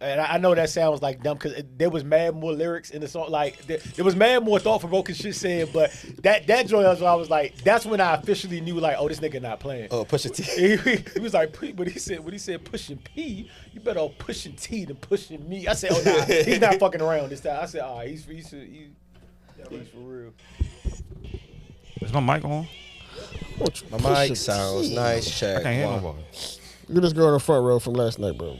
And I know that sounds like dumb because there was mad more lyrics in the song. Like there was mad more thought provoking shit said, but that joint was where I was like, that's when I officially knew like, oh, this nigga not playing. Oh, Pusha T. He was like, but he said when he said pushing P, you better all pushing T than pushing me. I said, oh nah, he's not fucking around this time. I said, all right, he's for real. Is my mic on? My mic sounds nice. Check. I can't hear nobody. Look at this girl in the front row from last night, bro.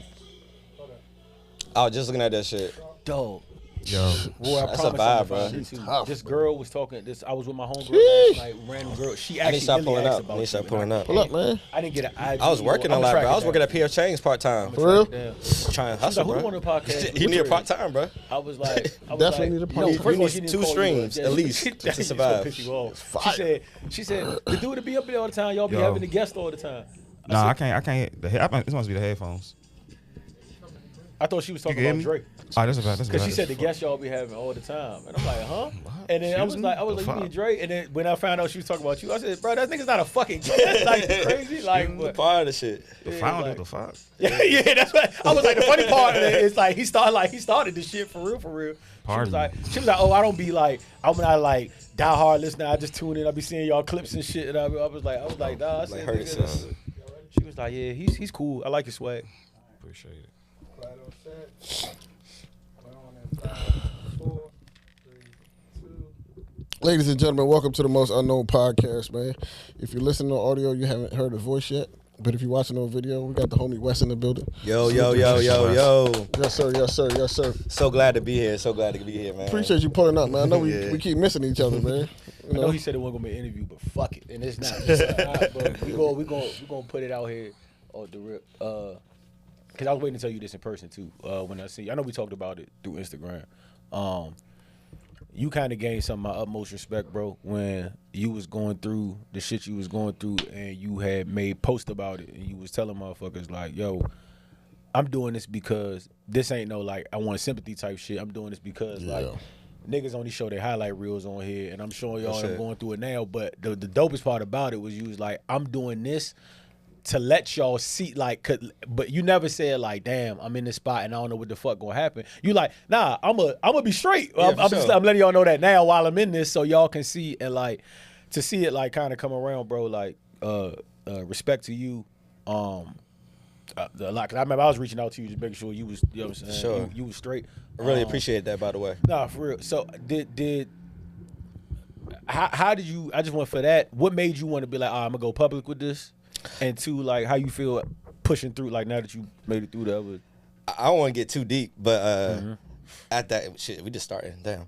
I was just looking at that shit. Dog. Yo, Boy, I That's a promise vibe, I'm bro. gonna find it, too. This girl was talking. I was with my homegirl last night. Random girl. She I actually need to start really pulling asked up. about I need to start you, pulling and I up. Pull up, man. I didn't get an IG. I was working a lot, bro. I was working at PF Chang's part time. For real? Trying Trying to hustle, who bro. the one on the podcast? You need a part time, bro. I was like, Definitely need a part-time. no, first of all, You she need didn't 2 call you streams, up. at least, She- to she survive. piss you off. She said, the dude to be up there all the time. Y'all be Yo. having the guest all the time. nah, I can't. This must be the headphones. I thought she was talking You can about hear me? Drake. Oh, that's about. Because she said the guest y'all be having all the time. And I'm like, huh? And then I was Excuse like, me? The you fuck? mean Drake? And then when I found out she was talking about you, I said, bro, that nigga's not a fucking guest. Like, crazy. Like, what? Part of the shit. the Yeah, founder. like- The fuck. Yeah, that's what I was like. The funny part of it is like he started this shit for real. Pardon me. She was like, oh, I don't be like, I'm not like die hard listener. I just tune in. I be seeing y'all clips and shit. And I was like, nah. I said, heard it, nigga, sis. she was like, yeah, he's cool. I like his swag. Appreciate it. Ladies and gentlemen, welcome to the Most Unknown Podcast, man. If you're listening to audio, you haven't heard his voice yet. But if you're watching on video, we got the homie Wes in the building. Yo. Yes, sir. Yes, sir. Yes, sir. So glad to be here. So glad to be here, man. Appreciate you pulling up, man. I know Yeah. we keep missing each other, man. I know he said it wasn't gonna be an interview, but fuck it, and it's not. It's not, but we gonna put it out here on the rip. Cause I was waiting to tell you this in person too. When I see you. I know we talked about it through Instagram. You kind of gained some of my utmost respect, bro, when you was going through the shit you was going through, and you had made post about it, and you was telling motherfuckers like, "Yo, I'm doing this because this ain't no like I want sympathy type shit. I'm doing this because like." Niggas only show their highlight reels on here, and I'm showing y'all I'm going through it now. But the dopest part about it was you was like, I'm doing this to let y'all see, like, but you never said like, damn, I'm in this spot and I don't know what the fuck gonna happen. You like, nah, I'm gonna be straight. Yeah, I'm letting y'all know that now while I'm in this, so y'all can see and like to see it like kind of come around, bro. Like, respect to you. A lot, cause I remember I was reaching out to you just making sure you was, you know what I'm saying, Sure. you was straight. I really appreciate that, by the way. Nah, for real. So how did you? I just went for that. What made you want to be like, I'm gonna go public with this? And two, like, how you feel pushing through? Like now that you made it through the other. I don't want to get too deep, but at that shit, we just started. Damn.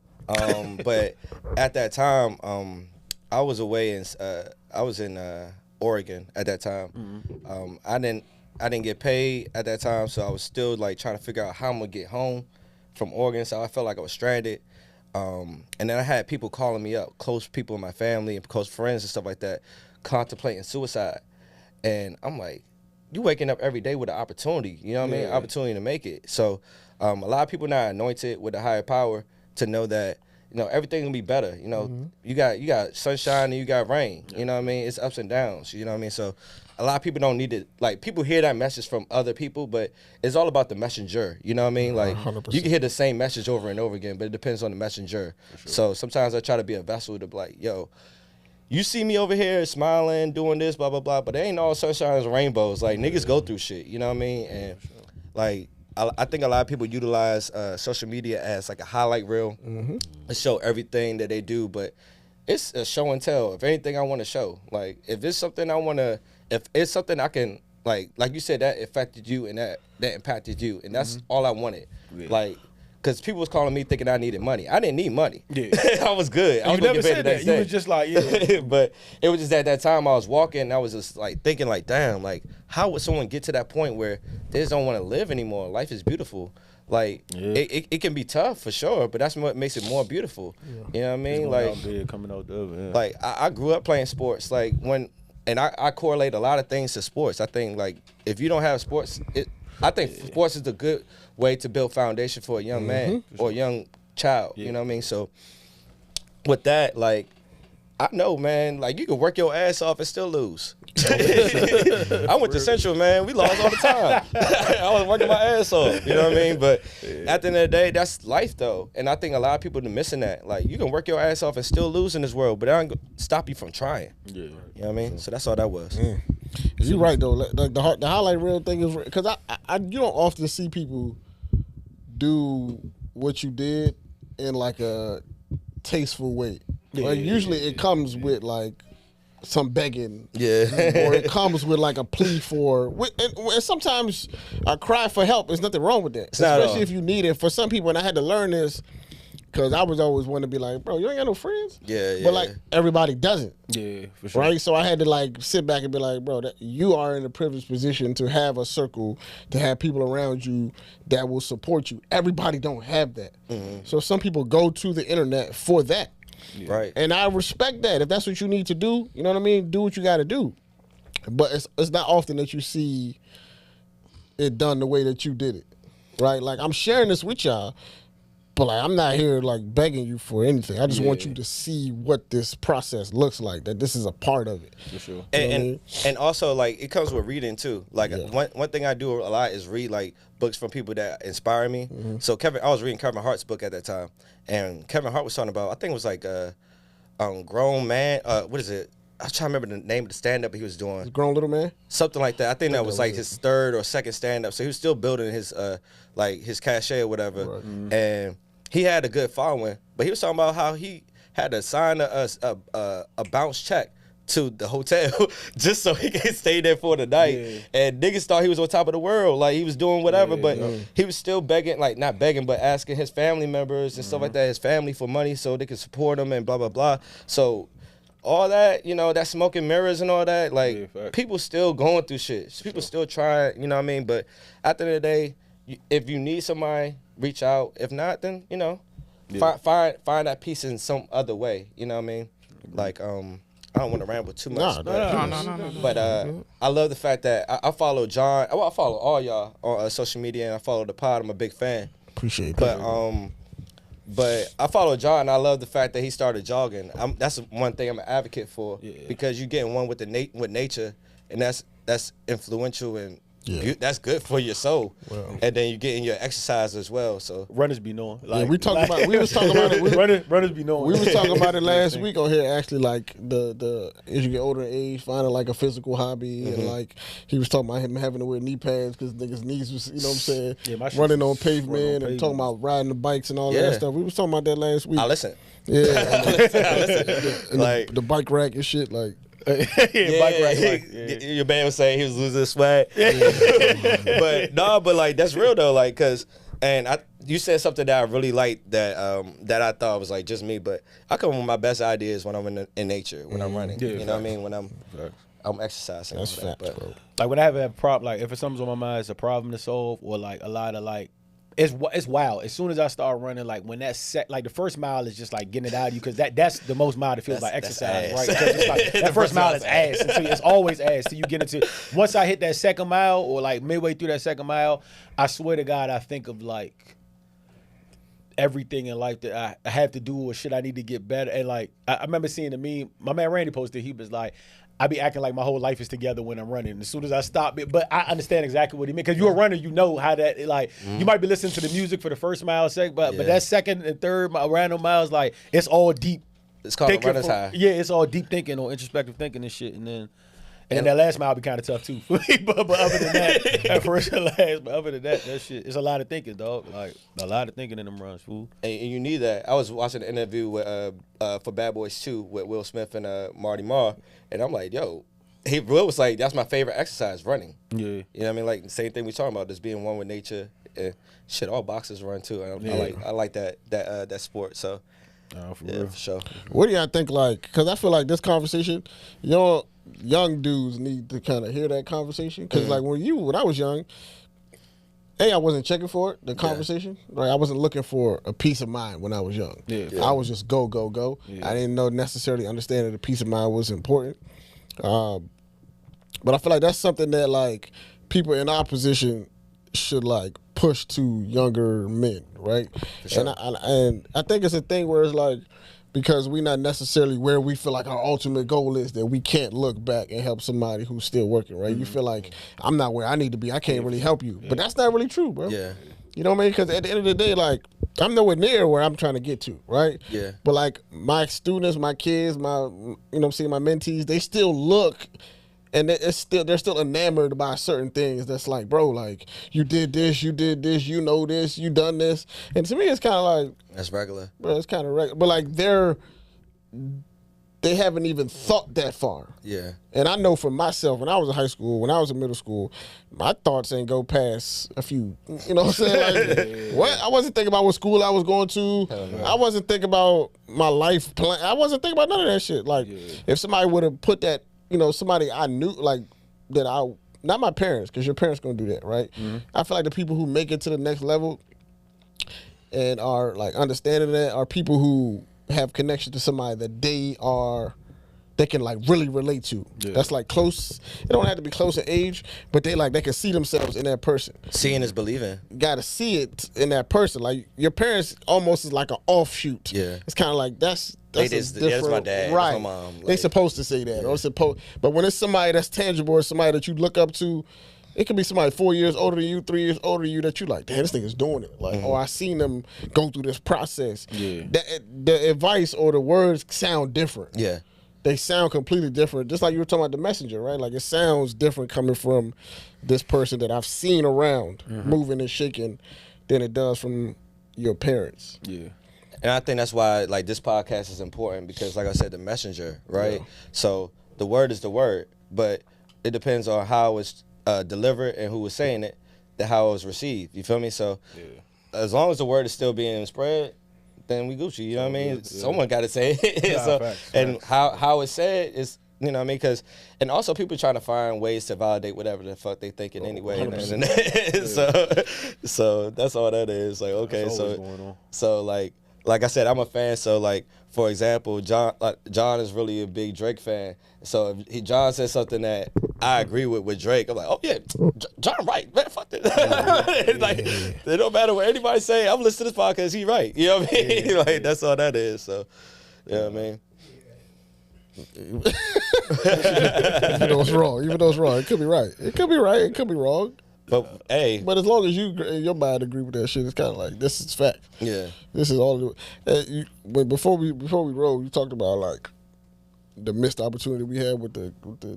But at that time, I was away in I was in Oregon at that time. I didn't get paid at that time, so I was still like trying to figure out how I'm gonna get home from Oregon. So I felt like I was stranded. And then I had people calling me up, close people in my family and close friends and stuff like that, contemplating suicide. And I'm like, you waking up every day with an opportunity, you know what I mean? Opportunity to make it. So a lot of people not anointed with a higher power to know that, you know, everything will be better. You know, you got sunshine and you got rain. You know what I mean? It's ups and downs. You know what I mean? So a lot of people don't need to, like, people hear that message from other people, but it's all about the messenger. You know what I mean? Like, 100%. you can hear the same message over and over again, but it depends on the messenger. Sure. So sometimes I try to be a vessel to be like, yo, you see me over here smiling, doing this, blah, blah, blah, but it ain't all sunshine and rainbows. Like, niggas go through shit, you know what I mean? And, like, I think a lot of people utilize social media as, like, a highlight reel to show everything that they do, but it's a show and tell. If anything I want to show, like, if it's something I want to, if it's something I can, like you said, that affected you and that impacted you, and that's all I wanted. Yeah. Like, because people was calling me thinking I needed money. I didn't need money. Yeah. I was good. I was you never said that. You day. was just like, yeah. But it was just at that time I was walking, and I was just like thinking like, damn, like how would someone get to that point where they just don't want to live anymore? Life is beautiful. Like, it can be tough for sure, but that's what makes it more beautiful. Yeah. You know what I mean? Like, out there, coming out the other, like I grew up playing sports. Like and I correlate a lot of things to sports. I think like if you don't have sports, I think sports is a good way to build foundation for a young man or a young child. You know what I mean? So with that, like I know, man. Like, you can work your ass off and still lose. I went to Central, man. We lost all the time. I was working my ass off. You know what I mean? But at the end of the day, that's life, though. And I think a lot of people are missing that. Like, you can work your ass off and still lose in this world, but that ain't stop you from trying. Yeah. You know what I mean? So that's all that was. You're right though. Like the highlight reel thing is because I you don't often see people do what you did in like a tasteful way. Like usually it comes with like some begging, Yeah. or it comes with like a plea for. And sometimes a cry for help. There's nothing wrong with that, not at all. especially if you need it. For some people, and I had to learn this because I was always one to be like, bro, you ain't got no friends. Yeah, But like everybody doesn't. Yeah, for sure. Right, so I had to like sit back and be like, bro, you are in a privileged position to have a circle, to have people around you that will support you. Everybody don't have that, so some people go to the internet for that, Right. and I respect that. If that's what you need to do, you know what I mean. Do what you got to do, but it's not often that you see it done the way that you did it, right? Like I'm sharing this with y'all. But like, I'm not here like begging you for anything. I just want you to see what this process looks like. That this is a part of it. For sure. You know what I mean? And also, like, it comes with reading too. Like, one thing I do a lot is read like books from people that inspire me. So I was reading Kevin Hart's book at that time, and Kevin Hart was talking about, I think it was like grown man. What is it? I was trying to remember the name of the stand up he was doing. Grown little man. Something like that. I think that was like his third or second stand up. So he was still building his like his cachet or whatever. Right. And he had a good following, but he was talking about how he had to sign a bounce check to the hotel just so he could stay there for the night. Yeah. And niggas thought he was on top of the world, like he was doing whatever, but he was still begging, like not begging, but asking his family members and stuff like that, his family for money so they could support him and blah blah blah. So all that, you know, that smoking mirrors and all that, like people still going through shit. People still trying, you know what I mean? But at the end of the day, if you need somebody, reach out. If not, then you know, find that peace in some other way. You know what I mean? Like I don't want to ramble too much. No. But I love the fact that I follow John. Well, I follow all y'all on social media, and I follow the pod. I'm a big fan. Appreciate that. But I follow John. And I love the fact that he started jogging. That's one thing I'm an advocate for because you getting one with with nature, and that's influential and that's good for your soul. And then you getting your exercise as well. So Runners be knowing. Like, we was talking about it. Runners be knowing. We was talking about it last week on here. Actually, like the as you get older in age, finding like a physical hobby, and like he was talking about him having to wear knee pads because niggas' knees was, you know what I'm saying, running on pavement and talking about riding the bikes and all that stuff. We was talking about that last week. I listen. Yeah, I listen. and Like the bike rack and shit, like. bike ride, Your man was saying he was losing his swag. but like that's real though, like you said something that I really liked that I thought was like just me, but I come with my best ideas when I'm in nature, when I'm running. You know what I mean? When I'm exercising. That's facts, but, bro. Like when I have a problem, like if it's something's on my mind, it's a problem to solve, or like a lot of like. It's wild. As soon as I start running, like when like the first mile is just like getting it out of you, because that's the most mile it feels like exercise, right? 'Cause it's like, that first mile is ass. Until it's always ass till you get into. Once I hit that second mile, or like midway through that second mile, I swear to God, I think of like everything in life that I have to do or shit I need to get better. And like I remember seeing the meme. My man Randy posted. He was like, I be acting like my whole life is together when I'm running. As soon as I stop it, but I understand exactly what he meant. Because you're a runner, you know how that, like, you might be listening to the music for the first mile, but that second and third random miles, like, it's all deep. It's called a runner's high. Yeah, it's all deep thinking or introspective thinking and shit. And then that last mile be kind of tough too. but other than that, at first and last, but other than that shit, it's a lot of thinking, dog. Like, a lot of thinking in them runs, fool. And you need that. I was watching an interview with for Bad Boys 2 with Will Smith and Marty Marr, and I'm like, yo, Will was like, that's my favorite exercise, running. Yeah. You know what I mean? Like, the same thing we talking about, just being one with nature. And shit, all boxers run too. I like that sport. So, for real. For sure. What do y'all think, like, because I feel like this conversation, young dudes need to kind of hear that conversation. Because, like, when I was young, I wasn't checking for it, the conversation. Right? I wasn't looking for a peace of mind when I was young. I was just go, go, go. I didn't necessarily understand that the peace of mind was important. But I feel like that's something that, like, people in our position should, like, push to younger men, right? For sure. And I think it's a thing where it's like, because we're not necessarily where we feel like our ultimate goal is, that we can't look back and help somebody who's still working, right? You feel like, I'm not where I need to be, I can't really help you. But that's not really true, bro. Yeah. You know what I mean? Because at the end of the day, like, I'm nowhere near where I'm trying to get to, right? Yeah. But like my students, my kids, my, you know what I'm saying, my mentees, they still look, and they're still enamored by certain things. That's like, bro, like, you did this, you know this, you done this, and to me, it's kind of like, That's regular. bro, it's kind of regular. But like, they haven't even thought that far. Yeah. And I know for myself, when I was in high school, when I was in middle school, my thoughts ain't go past a few. You know what I'm saying? Like, what? I wasn't thinking about what school I was going to. I wasn't thinking about my life plan. I wasn't thinking about none of that shit. Like, if somebody would have put that, you know, somebody I knew, like, that not my parents, because your parents going to do that, right? I feel like the people who make it to the next level and are, like, understanding that are people who have connection to somebody that they can like really relate to. That's like close. It don't have to be close in age, but they can see themselves in that person. Seeing is believing. Got to see it in that person. Like, your parents almost is like an offshoot. Yeah. It's kind of like that's They a just- different, yeah, that's my dad, that's right? my mom, They like- supposed to say that, or supposed. But when it's somebody that's tangible, or somebody that you look up to. It could be somebody 4 years older than you, 3 years older than you, that you like, damn, this thing is doing it. Like, or I seen them go through this process. Yeah. The advice or the words sound different. Yeah. They sound completely different. Just like you were talking about the messenger, right? Like, it sounds different coming from this person that I've seen around moving and shaking than it does from your parents. Yeah. And I think that's why, like, this podcast is important because, like I said, the messenger, right? So the word is the word, but it depends on how it's delivered and who was saying it, how it was received. You feel me? So as long as the word is still being spread, then we Gucci. You know what I mean? Someone got to say it. Nah, So, facts, and how it's said is, you know what I mean? Because, and also people trying to find ways to validate whatever the fuck they thinking anyway. So that's all that is. Like, okay, That's so always going on. so like I said, I'm a fan. So like, for example, John is really a big Drake fan. So if John says something that I agree with Drake, I'm like, oh yeah, John right, man, fuck that. Like, it don't matter what anybody say. I'm listening to this podcast. He right. You know what I mean? Like, that's all that is. So, you know what I mean? Even though it's wrong. It could be right. It could be right. It could be wrong. But hey, But as long as you and your mind agree with that shit, it's kind of like, this is fact. yeah, This is all. But before we roll, you talked about like the missed opportunity we had with the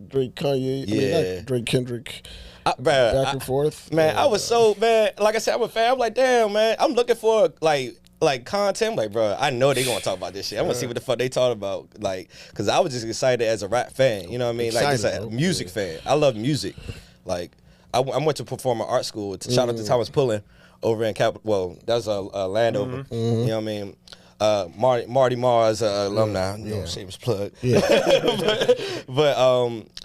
Drake Kanye. I mean, Yeah. not Drake Kendrick bruh, back and forth. man, I was so like I said, I'm a fan. I'm like, damn, man, I'm looking for like content. I'm like, bro, I know they gonna talk about this shit. I'm gonna see what the fuck they talk about. Like, cause I was just excited as a rap fan. You know what I mean? Like, just Excited, a bro. music fan. I love music. Like, I went to performing art school. Shout out to Thomas Pullen over in Cap. Well, that's a Landover. You know what I mean? Marty Mars alumni. You know, shameless plug. but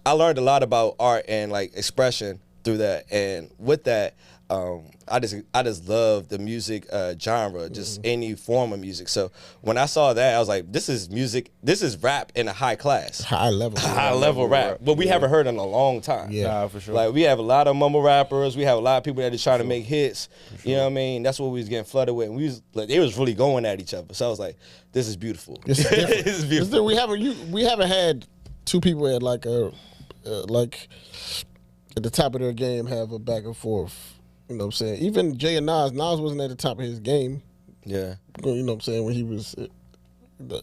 I learned a lot about art and like expression through that, and with that, I just love the music genre, just any form of music. So when I saw that, I was like, this is music. This is rap in a high class. High level. High level rap, but we haven't heard in a long time. Yeah. Nah, for sure. Like, we have a lot of mumble rappers. We have a lot of people that are trying to make hits. You know what I mean? That's what we was getting flooded with. And we was like, they was really going at each other. So I was like, this is beautiful. This is different. This is beautiful. We haven't had two people at like like at the top of their game have a back and forth. You know what I'm saying? Even Jay and Nas wasn't at the top of his game. Yeah. You know what I'm saying, when he was,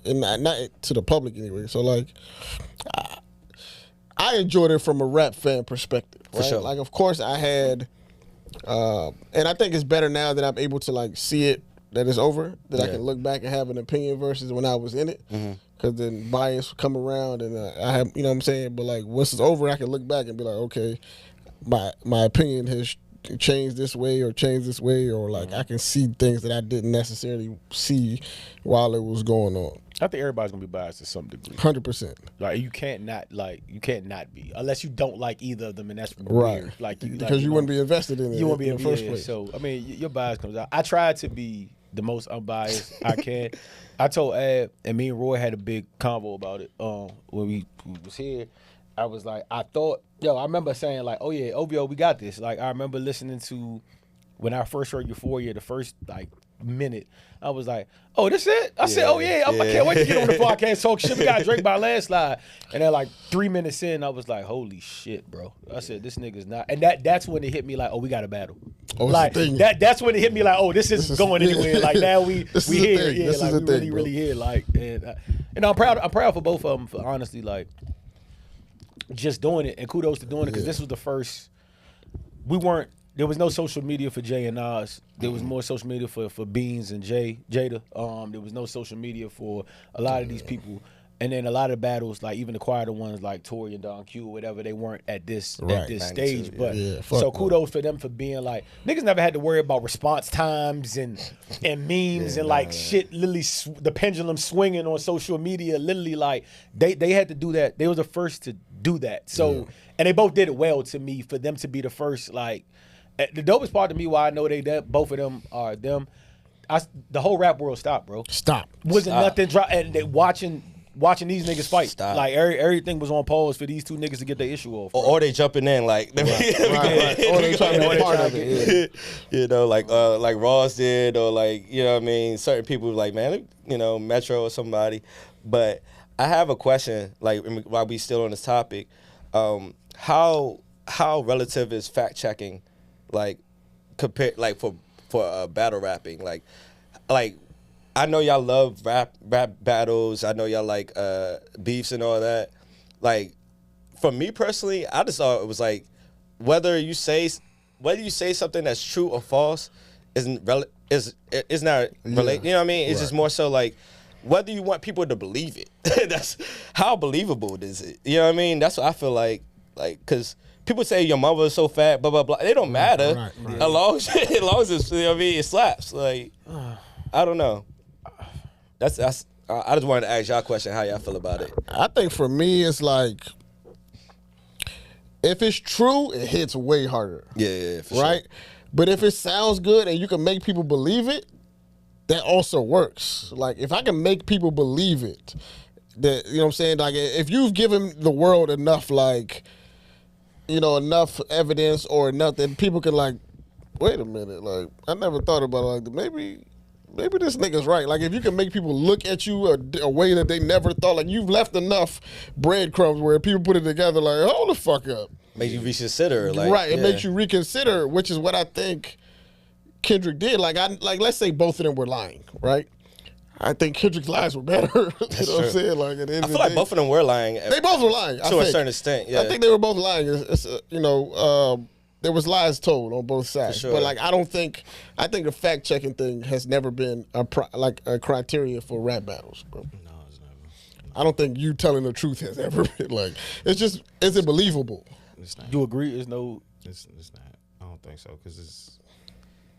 and not to the public anyway. So like, I enjoyed it from a rap fan perspective. Right? sure. Like, of course, I had, and I think it's better now that I'm able to like see it, that it's over, that I Yeah. can look back and have an opinion versus when I was in it. Because then bias will come around, and I have, you know what I'm saying. But like, once it's over, I can look back and be like, okay, my opinion has changed this way or changed this way, or like I can see things that I didn't necessarily see while it was going on. I think everybody's gonna be biased to some degree. 100%. Like, you can't not be, unless you don't like either of them, and that's Right. weird. Like, Because you wouldn't be invested in it You won't be in the first yeah, place. So I mean, your bias comes out. I try to be the most unbiased I can. I told Ad, and me and Roy had a big convo about it. When we was here, I was like, I remember saying like, oh yeah, OVO, we got this. Like, I remember listening to when I first heard Euphoria, the first like minute, I was like, "Oh, this it?" I said, "Oh yeah, I can't wait to get on the podcast talk shit." We got Drake by landslide, and then like 3 minutes in, I was like, "Holy shit, bro!" I said, "This nigga's not," and that's when it hit me like, "Oh, we got a battle." Oh, Like that's when it hit me like, "Oh, this isn't going anywhere." Like now we This is here, the thing. yeah, This like is we the really thing, bro. really here, like, and I'm proud for both of them for honestly like just doing it, and kudos to doing it because this was the first. There was no social media for Jay and Nas. There was more social media for Beans and Jada. There was no social media for a lot of these people. And then a lot of battles, like even the quieter ones like Tory and Don Q or whatever, they weren't at this Right. stage. But Yeah, fuck so no. kudos for them for being like niggas never had to worry about response times and memes and like shit. Literally, the pendulum swinging on social media. Literally, like they had to do that. They were the first to do that. So and they both did it well to me. For them to be the first, like the dopest part to me, why I know both of them are them. The whole rap world stopped, bro. Stop. Wasn't nothing drop, and they watching these niggas fight. Stop. Like everything was on pause for these two niggas to get their issue off. Or they jumping in like, Right. Or they trying to be a part of it. Yeah. you know, like Ross did, or like, you know what I mean, certain people like, man, you know, Metro or somebody. But I have a question, like while we still on this topic, how relative is fact checking, like compared, like for battle rapping, like I know y'all love rap battles. I know y'all like beefs and all that. Like, for me personally, I just thought it was like whether you say something that's true or false is not relate. You know what I mean? It's just more so like whether you want people to believe it. That's how believable is it. You know what I mean? That's what I feel like because people say your mother is so fat, blah blah blah. It don't matter right. as long as it's, you know what I mean, it slaps. Like, I don't know. That's I just wanted to ask y'all a question, how y'all feel about it. I think for me, it's like if it's true, it hits way harder. Yeah, for Right? But if it sounds good and you can make people believe it, that also works. Like if I can make people believe it, that, you know what I'm saying? Like if you've given the world enough, like, you know, enough evidence or enough that people can like, wait a minute, like I never thought about it like maybe this nigga's right. Like if you can make people look at you a way that they never thought, like you've left enough breadcrumbs where people put it together, like hold the fuck up. Make you reconsider, like, Right, it makes you reconsider, which is what I think Kendrick did. Like let's say both of them were lying, right? I think Kendrick's lies were better. You know what I'm saying? Like at the end I of feel the like day, both of them were lying. they both were lying to a certain extent. Yeah, I think they were both lying. It's you know, there was lies told on both sides. sure. But like I think the fact checking thing has never been a criteria for rap battles, bro. No, it's never. I don't think you telling the truth has ever been like. It's just, is it believable? It's not. You agree? There's no. It's not. I don't think so because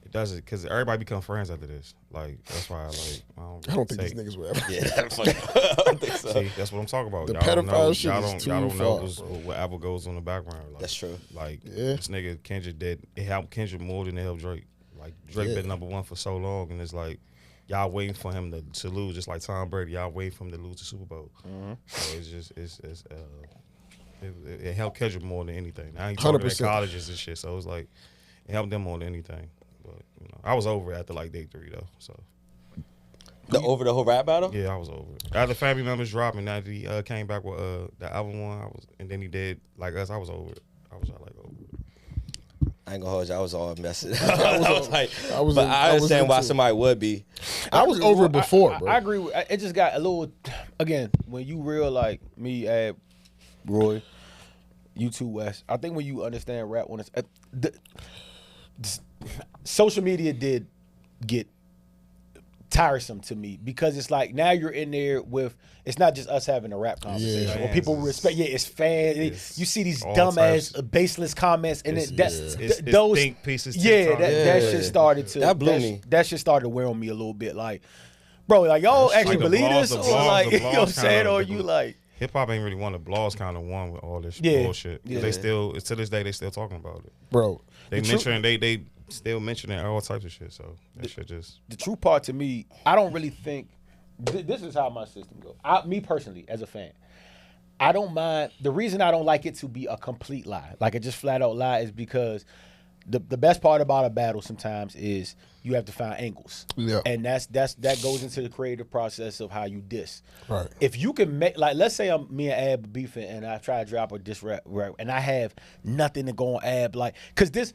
it doesn't, because everybody become friends after this. Like that's why I I don't think these niggas would ever. yeah, I don't think so. See, that's what I'm talking about. The Y'all don't know, pedophile shit y'all is don't, too y'all don't know far, bro. whatever goes on in the background. Like, That's true. Like Yeah. this nigga Kendrick did. It helped Kendrick more than it helped Drake. Like Drake Yeah. been #1 for so long, and it's like y'all waiting for him to lose, just like Tom Brady. Y'all waiting for him to lose the Super Bowl. So it's just it helped Kendrick more than anything. Now he talking at 100%. colleges and shit, so it's like it helped them more than anything. But you know, I was over it after like day 3 though. So Over the whole rap battle? yeah, I was over it. After Family Members dropped, and after he came back with the album one, and then he did like us. I was over it. I was like over it. I ain't gonna hold you. I was all messing. I was like, I was but in- I I was understand why into it. somebody would be. I was over it before, bro. I agree with. It just got a little. Again, when you real like me, Ab, Roy, you two, West. I think when you understand rap, when it's social media did get tiresome to me because it's like now you're in there with, it's not just us having a rap conversation. Yeah. Or people Fans. respect. Yeah, it's fans. It's you see these all dumbass, types. baseless comments, and It's those think pieces. Yeah, TikTok. that Yeah. shit started to That blew me. That shit started to wear on me a little bit. Like, bro, like y'all actually the believe blogs- this, the or blogs- like the you know what I'm blogs saying, kinda- or you like. Hip hop ain't really one. The blogs kind of won with all this Yeah. bullshit. Yeah. They still, to this day, they still talking about it. Bro, They The mention they still mentioning all types of shit. So that shit just The true part to me, I don't really think this is how my system goes. Me personally, as a fan, I don't mind. The reason I don't like it to be a complete lie, like a just flat out lie, is because the best part about a battle sometimes is you have to find angles. Yeah. And that goes into the creative process of how you diss. Right. If you can make, like, let's say me and Ab beefing and I try to drop a diss rap and I have nothing to go on Ab, like, cause this,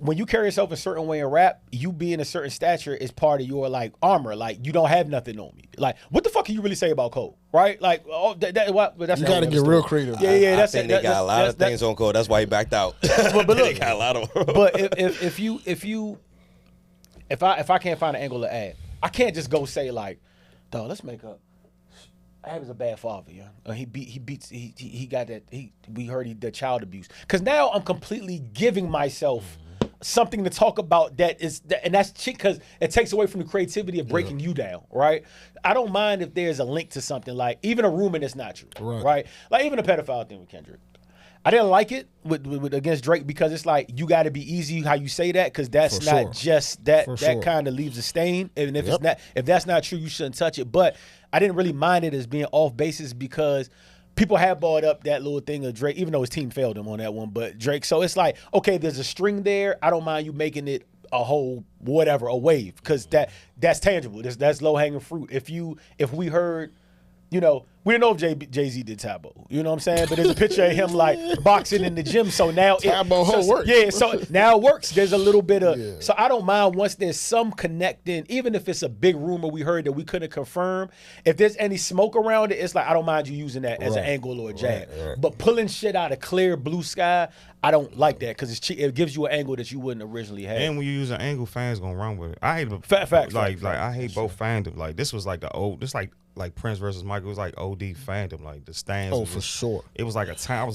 when you carry yourself a certain way in rap, you being a certain stature is part of your like armor. Like, you don't have nothing on me. Like, what the fuck can you really say about Cole? Right? Like, but that's You got to get real creative. Yeah, I think they got a lot of things on Cole. That's why he backed out. But look, they got a lot of. But if I can't find an angle to add, I can't just go say like, dog, let's make up. Ab is a bad father, yeah. He got that. We heard he did child abuse. Cause now I'm completely giving myself something to talk about and that's cheap because it takes away from the creativity of breaking you down, right? I don't mind if there's a link to something like even a rumor that's not true, right? Like even a pedophile thing with Kendrick. I didn't like it with against Drake because it's like you got to be easy how you say that because that's For not sure. just that For that sure. kind of leaves a stain. And if Yep. if that's not true, you shouldn't touch it. But I didn't really mind it as being off basis because people have brought up that little thing of Drake, even though his team failed him on that one. But Drake, so it's like, okay, there's a string there. I don't mind you making it a whole whatever, a wave, because that's tangible. That's low hanging fruit. If we heard, you know, we didn't know if Jay-Z did Tabo. You know what I'm saying? But there's a picture of him like boxing in the gym. So now Tabo works. Yeah, so now it works. There's a little bit of Yeah. so I don't mind once there's some connecting, even if it's a big rumor we heard that we couldn't confirm. If there's any smoke around it, it's like I don't mind you using that as an Right. angle or a jab. Right. But pulling shit out of clear blue sky, I don't like that because it gives you an angle that you wouldn't originally have. And when you use an angle, fans gonna run with it. I hate Fact, I hate both fandom. Like this was like the old, this like Prince versus Michael. It was like OD fandom. Like the stands. Oh, was for just- sure. It was like a time. It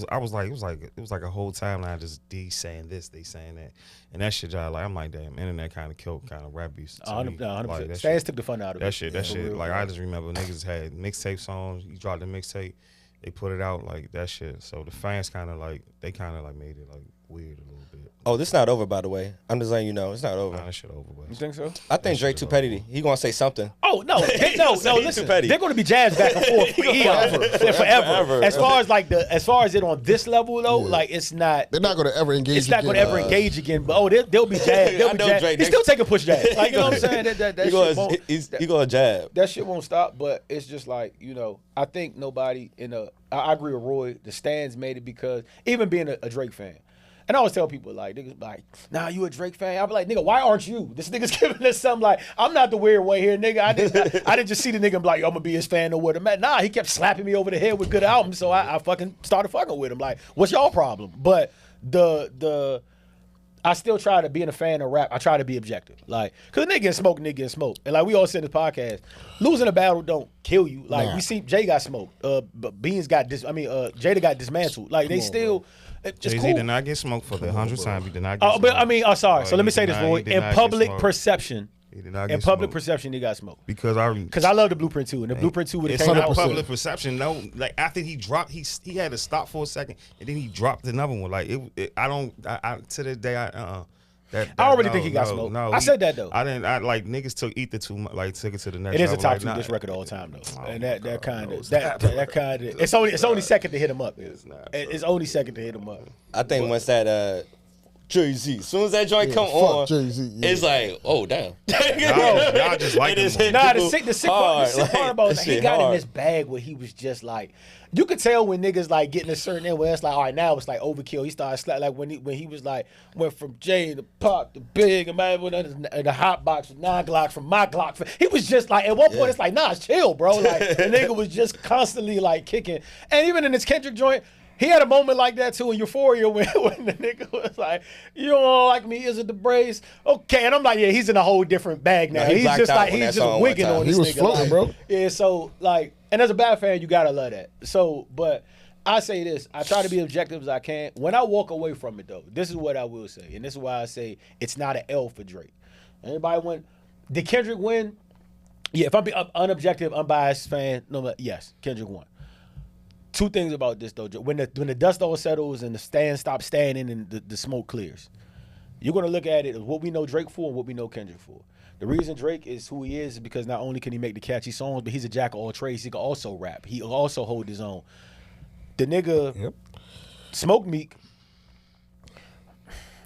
was like a whole timeline just D saying this, they saying that, and that shit. Y'all like I'm like damn. Internet kind of killed kind of rap beats. to me. 100%. Like, that Stans shit- took the fun out of That it. shit. For real. Like I just remember niggas had mixtape songs. You dropped the mixtape, they put it out like that shit. So the fans kind of like made it like weird a little bit. Oh, this not over, by the way. I'm just letting you know, it's not over. Nah, that shit over. But You think so? I think Drake too petty. He gonna say something. Oh no, no! too Listen, petty. they're going to be jazzed back and forth for eons, forever. Forever. As far as it on this level though, like it's not. They're not going to ever engage. It's not going to again. ever engage again. But they'll be jazzed. They'll I be know jazzed. Drake, He's still taking push jabs. Like you know what I'm saying? That He shit won't. he gonna jab. That shit won't stop, but it's just like, you know, I think nobody I agree with Roy, the stands made it because even being a Drake fan, and I always tell people like, niggas like, nah, you a Drake fan? I'll be like, nigga, why aren't you? This nigga's giving us something like, I'm not the weird one here, nigga. I didn't just see the nigga and be like, I'm gonna be his fan or what. Nah, he kept slapping me over the head with good albums, so I fucking started fucking with him. Like, what's y'all problem? But I still try to, being a fan of rap, I try to be objective. Like, cause nigga getting smoked. And like we all said in this podcast, losing a battle don't kill you. Like we see Jay got smoked. But Beans got Jada got dismantled. Like they still it's Jay-Z cool. did not get smoked for the 100th time. He did not get Oh, but smoked. I mean, sorry. So let me say this, Roy. He did In not get public smoked. perception, He did not in get public smoked. perception, he got smoked. Because I Because I love the Blueprint 2, and the Blueprint 2 would have it's came not out. public perception. No, like after he dropped, he had to stop for a second, and then he dropped another one. Like I to this day, I already think he got smoked. No, I said that, though. I didn't. I like niggas took Ether too much. Like took it to the next. It is a level. top Like, 2 nah, diss record of all time, though, Oh and my that God, kind no, of that kind of it's only second to hit him up. It's not, It's only second to hit him up. I think once that Jay-Z, as soon as that joint come fuck on, Jay-Z, yeah. it's like, oh damn. y'all just like It is him more. hit Nah, people the sick hard, part about it, that he shit got in hard. this bag where he was just like, you could tell when niggas like getting a certain end where it's like, all right, now it's like overkill. He started like when he was like went from J to Pop to Big and man with the hot box with 9 Glock from my Glock. He was just like at one point it's like, nah, chill, bro. Like the nigga was just constantly like kicking, and even in his Kendrick joint. He had a moment like that too in Euphoria when the nigga was like, "You don't like me? Is it the brace?" Okay, and I'm like, "Yeah, he's in a whole different bag now. No, he he's blacked just out like when he's that song just one wigging time. on He this was nigga." floating, like, bro. Yeah, so like, and as a bad fan, you gotta love that. So, but I say this: I try to be objective as I can. When I walk away from it, though, this is what I will say, and this is why I say it's not an L for Drake. Anybody win? Did Kendrick win? Yeah, if I'm being unobjective, unbiased fan, no, yes, Kendrick won. 2 things about this though. When the dust all settles and the stand stops standing and the smoke clears, you're gonna look at it as what we know Drake for and what we know Kendrick for. The reason Drake is who he is because not only can he make the catchy songs, but he's a jack of all trades. He can also rap. He can also hold his own. The nigga Yep. Smoke Meek.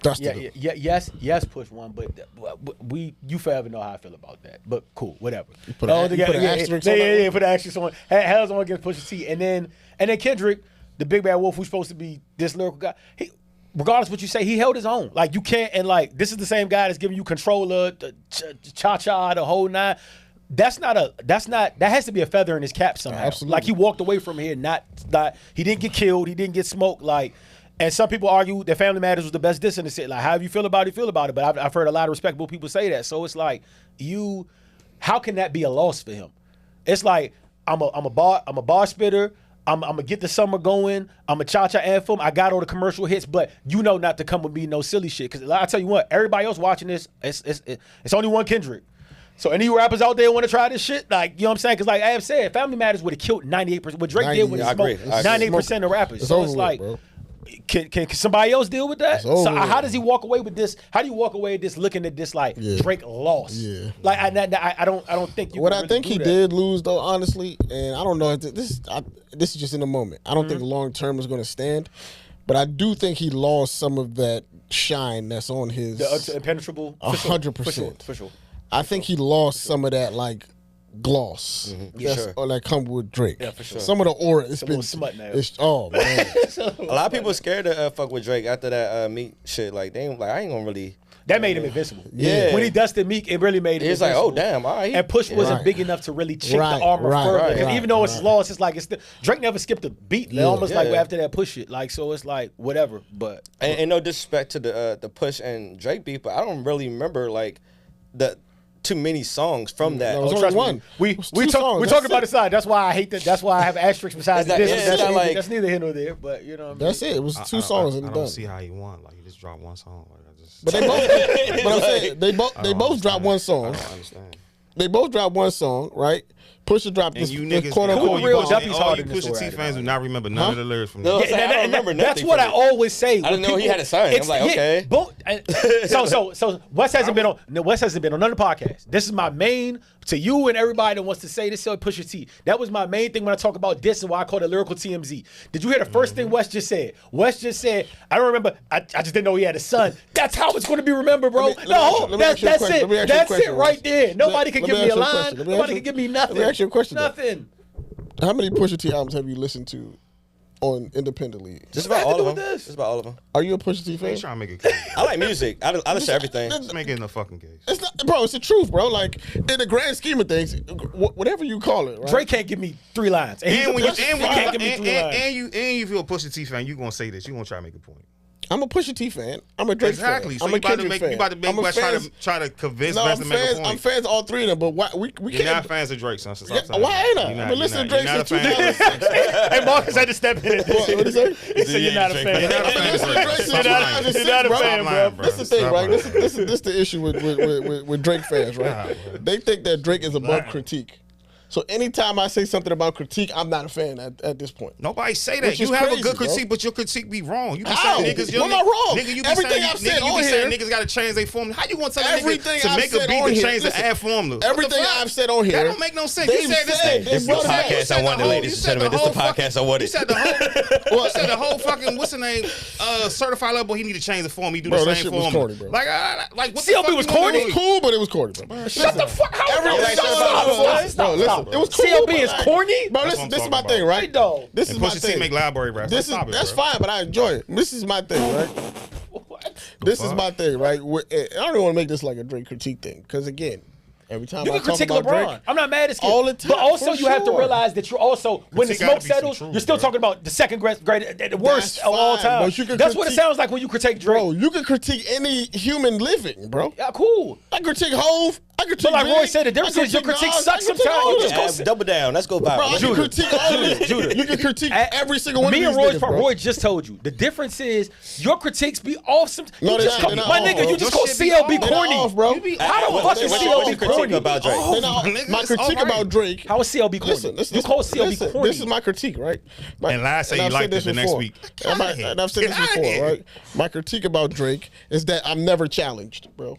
Dusted yeah, yes, push one, but you forever know how I feel about that. But cool, whatever. Put an asterisk on that one? Yeah, put an asterisk on. Hell's on against Pusha T, and then Kendrick, the big bad wolf, who's supposed to be this lyrical guy. Regardless of what you say, he held his own. Like you can't, and like this is the same guy that's giving you Controller, the Cha-Cha, the whole nine. That has to be a feather in his cap somehow. Absolutely. Like he walked away from here, not he didn't get killed, he didn't get smoked, like. And some people argue that Family Matters was the best diss in the city. Like, however you feel about it, But I've heard a lot of respectable people say that. So it's like, how can that be a loss for him? It's like, I'm a bar spitter. I'm gonna get the summer going. I'm a cha-cha anthem. I got all the commercial hits, but you know not to come with me no silly shit. Because I tell you what, everybody else watching this, it's only one Kendrick. So any rappers out there want to try this shit? Like, you know what I'm saying? Because like I have said, Family Matters would have killed 98%. What Drake did when he smoked 98% of rappers. So it's like, can somebody else deal with that? So how does he walk away with this? How do you walk away with this looking at this like Drake lost? Yeah. Like I don't think you. What can I really think do he that. did lose though, honestly, and I don't know. This is just in the moment. I don't think long term is going to stand, but I do think he lost some of that shine that's on his The impenetrable. 100%. For sure. I think he lost some of that like gloss or that come with Drake. Yeah, for sure. Some of the aura. It's a been little smut now. Oh man. A lot of people scared to fuck with Drake after that Meek shit. Like they ain't, like I ain't gonna really. That made him invincible. Yeah. When he dusted Meek, it really made him It's like, invincible. oh damn, all right. And Push wasn't Right. big enough to really chink Right, the armor right, further. right, 'Cause right, even though it's right. lost, it's like Drake never skipped a beat. Yeah. Almost like Yeah. after that Push shit. Like so, it's like whatever. But And no disrespect to the Push and Drake beat, but I don't really remember like the too many songs from that. No, it was only trust one. me, we It was we two talk songs. we That's talking about it. the side. That's why I hate that. That's why I have asterisks beside Is that- this. yeah, That's, is that like- that's neither here nor there. But you know what I mean? That's it. It was two songs and I done. don't see how he won. Like he just dropped one song. Like I just. But they both. But I'm saying they both I don't dropped understand. one I song. don't understand. They both dropped one song, right? Pusha dropped And this you niggas, quote all unquote. you real Pusha- Duffy's all hard you in this Pusha story T right fans now. do not remember none of the lyrics from No, this. I don't remember That's nothing what from I it. always say. I didn't know he had a son. I'm like, okay. So Wes hasn't been on. Wes hasn't been on none of the podcasts. This is my main to you and everybody that wants to say this. Pusha T. That was my main thing when I talk about this and why I call it lyrical TMZ. Did you hear the first thing Wes just said? Wes just said, I don't remember. I just didn't know he had a son. That's how it's going to be remembered, bro. Let me ask you a That's question. it. Let me ask you a That's question, it right Wes. there. Nobody can Let give me me a ask you a line. question. Let me Nobody ask can you- give me nothing. Let me ask you a question, though. Nothing. How many Pusha T albums have you listened to on independently? Just about What all does of that them. do with this? Just about all of them. Are you a Pusha T fan? He's trying to make a case. I like music. I listen to everything. Just make it in a fucking case. It's not, bro. It's the truth, bro. Like in the grand scheme of things, whatever you call it, right? Drake can't give me 3 lines. And, And when you he can't give me 3 lines. and you feel a Pusha T fan, you gonna say this. You gonna try to make a point. I'm a Pusha T fan. I'm a Drake Exactly. fan. So I'm you a about to Kendrick make fan. you about to make I'm a West try to convince No, West I'm to make a fans. point. I'm fans of all three of them. But why we You're not can't? fans of Drake, son. So Yeah, stop saying why that. ain't I? You're I've not- been listening to you're Drake not since a fan. 2006. Hey, Marcus had to step in. What'd he say? He said you're not a fan. You're not a fan of Drake. Drake since Stop lying. 2006, You're not a bro. fan, Stop lying, bro. That's the thing, Stop right? lying. This is the issue with Drake fans, right? They think that Drake is above critique. So anytime I say something about critique, I'm not a fan at this point. Nobody say that. Which You is have crazy, a good bro. critique, but your critique be wrong. You be How? saying niggas. What am I wrong? Nigga, you be Everything saying, I've said nigga, you on be saying here- niggas got to change their formula. How you gonna tell a Everything nigga to I've make a said beat on to here- change the listen, ad formula? What the Everything fuck? I've said on here. That don't make no sense. they've You said this said- thing. they've This is the brought it up. podcast I wanted, ladies and gentlemen. This is the podcast I wanted. You said the whole. You said the whole fucking what's the name? Certified level. He need to change the form. He do Bro, the that same shit was form. corny, bro. Like what the CLB fuck was you want corny? me It to was do? cool, but it was corny, bro. Shut the fuck out. Everything- Stop. Listen, it was cool. CLB but is like- corny? Bro, That's listen, what this is I'm my talking thing, about. right? Dog. This is And my Pusha T thing. make library raps. This is Stop it, that's bro. fine, but I enjoy it. This is my thing, right? What? This is my thing, right? I don't even want to make this like a Drake critique thing, because again, every time You I can talk critique about LeBron. Drake, I'm not mad at Skip. all the time, But also for you have to sure. realize that you're also, when the Critique gotta smoke be some settles, truth, you're still bro. talking about the second great, the worst That's of all fine, time. but you can That's what it critique- sounds like when you critique Drake. bro, you can critique any human living, bro. Yeah, cool. I critique Hove. I critique But like Roy Big, said, the difference I is your critique Nas, sucks I critique sometimes. all You of just them. go Yeah, double down. Let's go Bro, I viral. can critique all of this. Judah. You can critique every single one Me of and these Roy's niggas, part, bro. Roy just told you. The difference is your critiques be off some. No, You they're just not. call, They're not my off, nigga, bro. you just Your call shit be CLB off. They're corny. off, bro. You be How the off. fuck is What CLB you critique corny? about Drake? Then Nigga, my it's critique alright. about Drake. How is CLB corny? Listen, You call CLB corny. This is my critique, right? And last say you I've said liked it this the next before. week. And I've said Get this outta before, here. right? My critique about Drake is that I'm never challenged, bro.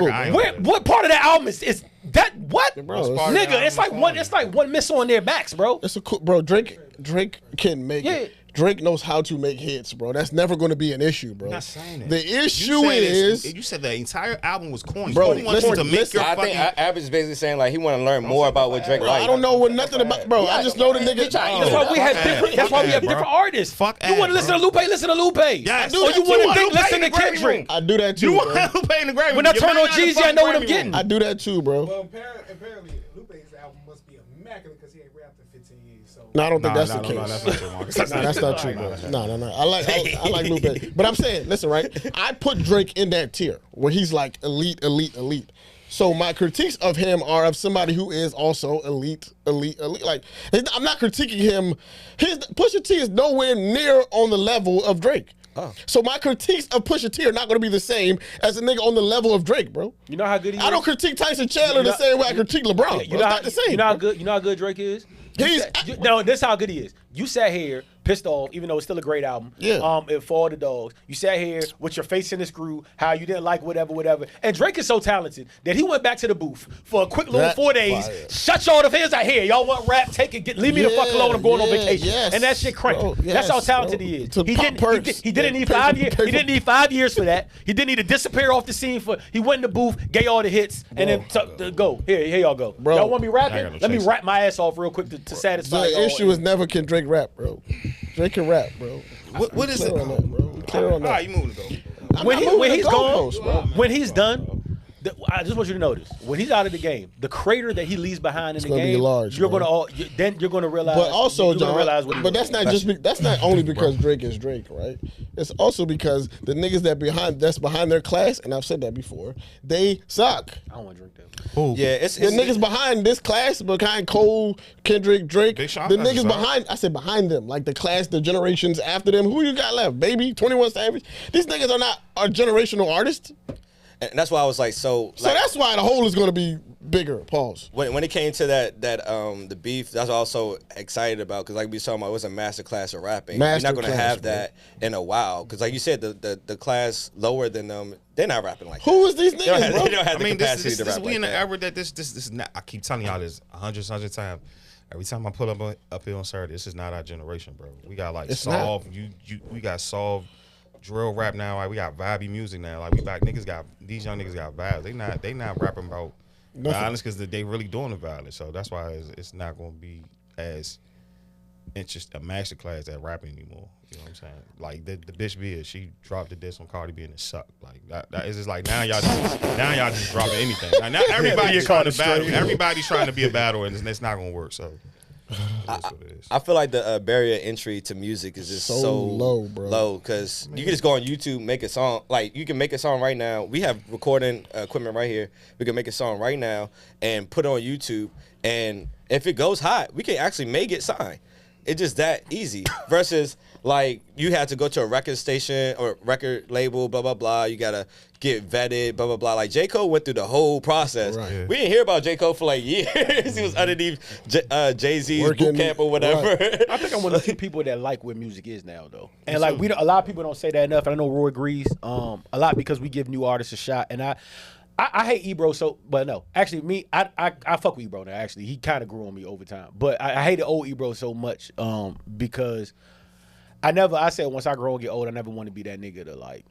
cool, I bro. ain't- What part of that album is that? What, Bro, What's part of nigga? that It's like album one. is It's like one miss on their backs, bro. It's a cool, bro. Drake can make Yeah. it. Drake knows how to make hits, bro. That's never going to be an issue, bro. I'm not saying that. The issue is, you said the entire album was corny. Bro, You want you to make your I fucking. think Abbott is basically saying like he want to learn more about what Drake bro, like. I don't know what nothing about, bro. I just know the nigga. That's why we have different. That's why we have different artists. Fuck you want to listen to Lupe? Listen to Lupe. Yes. Or you want to listen to Kendrick? I do that too. You bro. want to pay in the Grammy? When I You turn might on not have Jeezy, I fucking know what Grammy I'm getting. I do that too, bro. Well, apparently, Lupe's album must be immaculate because he ain't rapped in 15 years. So No, I don't think Nah, that's the case. no, that's not true, Marcus. No, that's not true, bro. No. I like Lupe. But I'm saying, listen, right? I put Drake in that tier where he's like elite. So my critiques of him are of somebody who is also elite. Like, I'm not critiquing him. Pusha T is nowhere near on the level of Drake. Oh. So my critiques of Pusha T are not going to be the same as a nigga on the level of Drake, bro. You know how good he is? I don't critique Tyson Chandler the same way I critique LeBron. Bro. It's not the same. You know how bro. good. You know how good Drake is. No, this is how good he is. You sat here pissed off, even though it's still a great album. Yeah. For all the dogs, you sat here with your face in the screw, how you didn't like whatever. And Drake is so talented that he went back to the booth for a quick little That 4 days. fire. Shut y'all the hands out here. Y'all want rap? Take it. Leave me the fuck alone. I'm going on Yeah, vacation. yes, and that shit crank. bro, That's how yes, talented bro. he is. To He pop didn't. perks. He didn't need Pay 5 for- years. pay He for- didn't need 5 years for that. He didn't need to disappear off the scene for. He went in the booth, gave all the hits, and then go. Here y'all go. Bro. Y'all want me I rapping? got no Let me chase. rap my ass off real quick to satisfy. The y'all. issue is never can Drake rap, bro. Drake can rap, bro. What is Clear it? on that, bro. We clear on All right, that. you moving to go. I'm when not he moving when the he's gone, goalposts, bro. when he's done, I just want you to notice when he's out of the game, the crater that he leaves behind in the gonna be game, large, you're man. then you're gonna realize. But also, you're gonna John, realize what he but was. that's not only because Drake is Drake, right? It's also because the niggas that's behind their class, and I've said that before, they suck. I don't want to drink that. Who? Yeah, it's The niggas behind this class, behind Cole, Kendrick, Drake, Big Sean the has a niggas song. behind, I said behind them, like the class, the generations after them. Who you got left? Baby, 21 Savage. These niggas are generational artists. and that's why I was like, so So that's why the hole is going to be bigger. Pause. when it came to that the beef, that's what I was so excited about because like we were talking about, it was a master class of rapping. You're not gonna Masterclass, have bro. that in a while because like you said, the class lower than them, they're not rapping like Who that. is these They don't niggas, have, bro? they don't have I the mean, capacity this to rap we like in the that. era that this is not. I keep telling y'all this hundred times. Every time I pull up here on Saturday, this is not our generation, bro. We got like It's not. soft. We got soft drill rap now. Like we got vibey music now. Like these young niggas got vibes. They not rapping about Nothing. violence because they really doing the violence. So that's why it's not gonna be as a master class at rapping anymore. You know what I'm saying? Like the bitch Bia, she dropped the diss on Cardi B and it sucked. Like that is just like now y'all just dropping anything. Now everybody's trying to battle. Everybody's trying to be a battle and it's not gonna work. So that's what it is. I feel like the barrier entry to music is just So so low, bro. Low because you can just go on YouTube, make a song. Like you can make a song right now. We have recording equipment right here. We can make a song right now and put it on YouTube. And if it goes hot, we can actually make it sign. It's just that easy. Versus like you had to go to a record station or record label, blah blah blah. You gotta get vetted, blah blah blah. Like J. Cole went through the whole process. Right. Yeah. We didn't hear about J. Cole for like years. He was underneath Jay-Z's Working, boot camp or whatever. right. I think I'm one of the few people that like where music is now, though. And like a lot of people don't say that enough. And I know Roy agrees. A lot because we give new artists a shot. And I hate Ebro but no, actually me, I fuck with Ebro now. Actually, he kind of grew on me over time. But I hated old Ebro so much because I said once I grow and get old, I never want to be that nigga to like.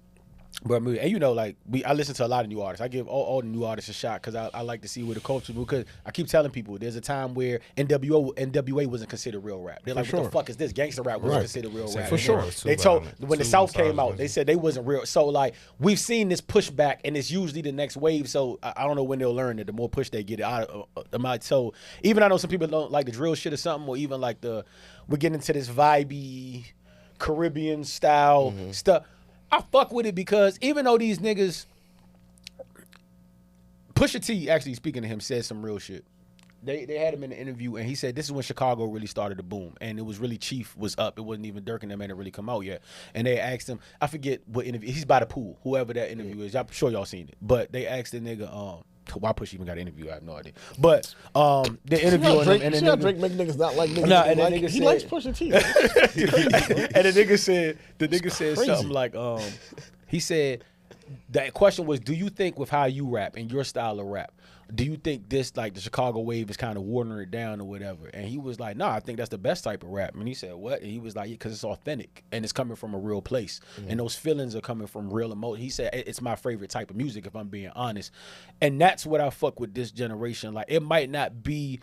But and you know, like I listen to a lot of new artists. I give all the new artists a shot because I like to see where the culture. Because I keep telling people, there's a time where NWA wasn't considered real rap. They're like, For what sure. the fuck is this? Gangster rap wasn't Right. considered real rap. For And sure. then It's They too told violent. when the Too South came out, misogynistic. they said they wasn't real. So like we've seen this pushback, and it's usually the next wave. So I don't know when they'll learn it. The more push they get it, so even I know some people don't like the drill shit or something, or even like we're getting into this vibey Caribbean style stuff. I fuck with it because even though these niggas, Pusha T, actually speaking to him, said some real shit. They had him in an interview and he said this is when Chicago really started to boom, and it was really Chief was up. It wasn't even Dirk and them hadn't really come out yet. And they asked him, I forget what interview. He's by the pool, whoever that interview is. I'm sure y'all seen it. But they asked the nigga, why Push even got an interview? I have no idea. But the interview Drake, and see how Drake make niggas not like niggas. Nah, he and the like, nigga he said- likes Pusha T. and the nigga said crazy. something like, he said the question was, do you think with how you rap and your style of rap, do you think this, like, the Chicago wave is kind of watering it down or whatever? And he was like, I think that's the best type of rap. And he said, what? And he was like, yeah, because it's authentic and it's coming from a real place. And those feelings are coming from real emotion. He said, it's my favorite type of music, if I'm being honest. And that's what I fuck with this generation. Like, it might not be...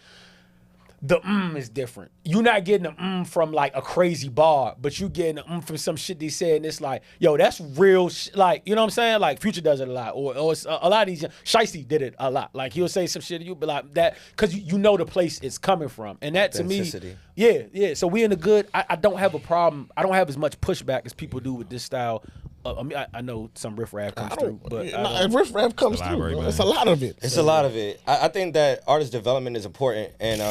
The is different. You're not getting a from like a crazy bar, but you getting a from some shit they said, and it's like, yo, that's real. Like, you know what I'm saying? Like Future does it a lot, or it's a lot of these. Shiesty did it a lot. Like he'll say some shit, and you'll be like that because you know the place it's coming from, and that to me, yeah. So we in the good. I don't have a problem. I don't have as much pushback as people do with this style. I mean, I know some riffraff comes through, but if riffraff comes through, it's a lot of it. It's a lot of it. I think that artist development is important, and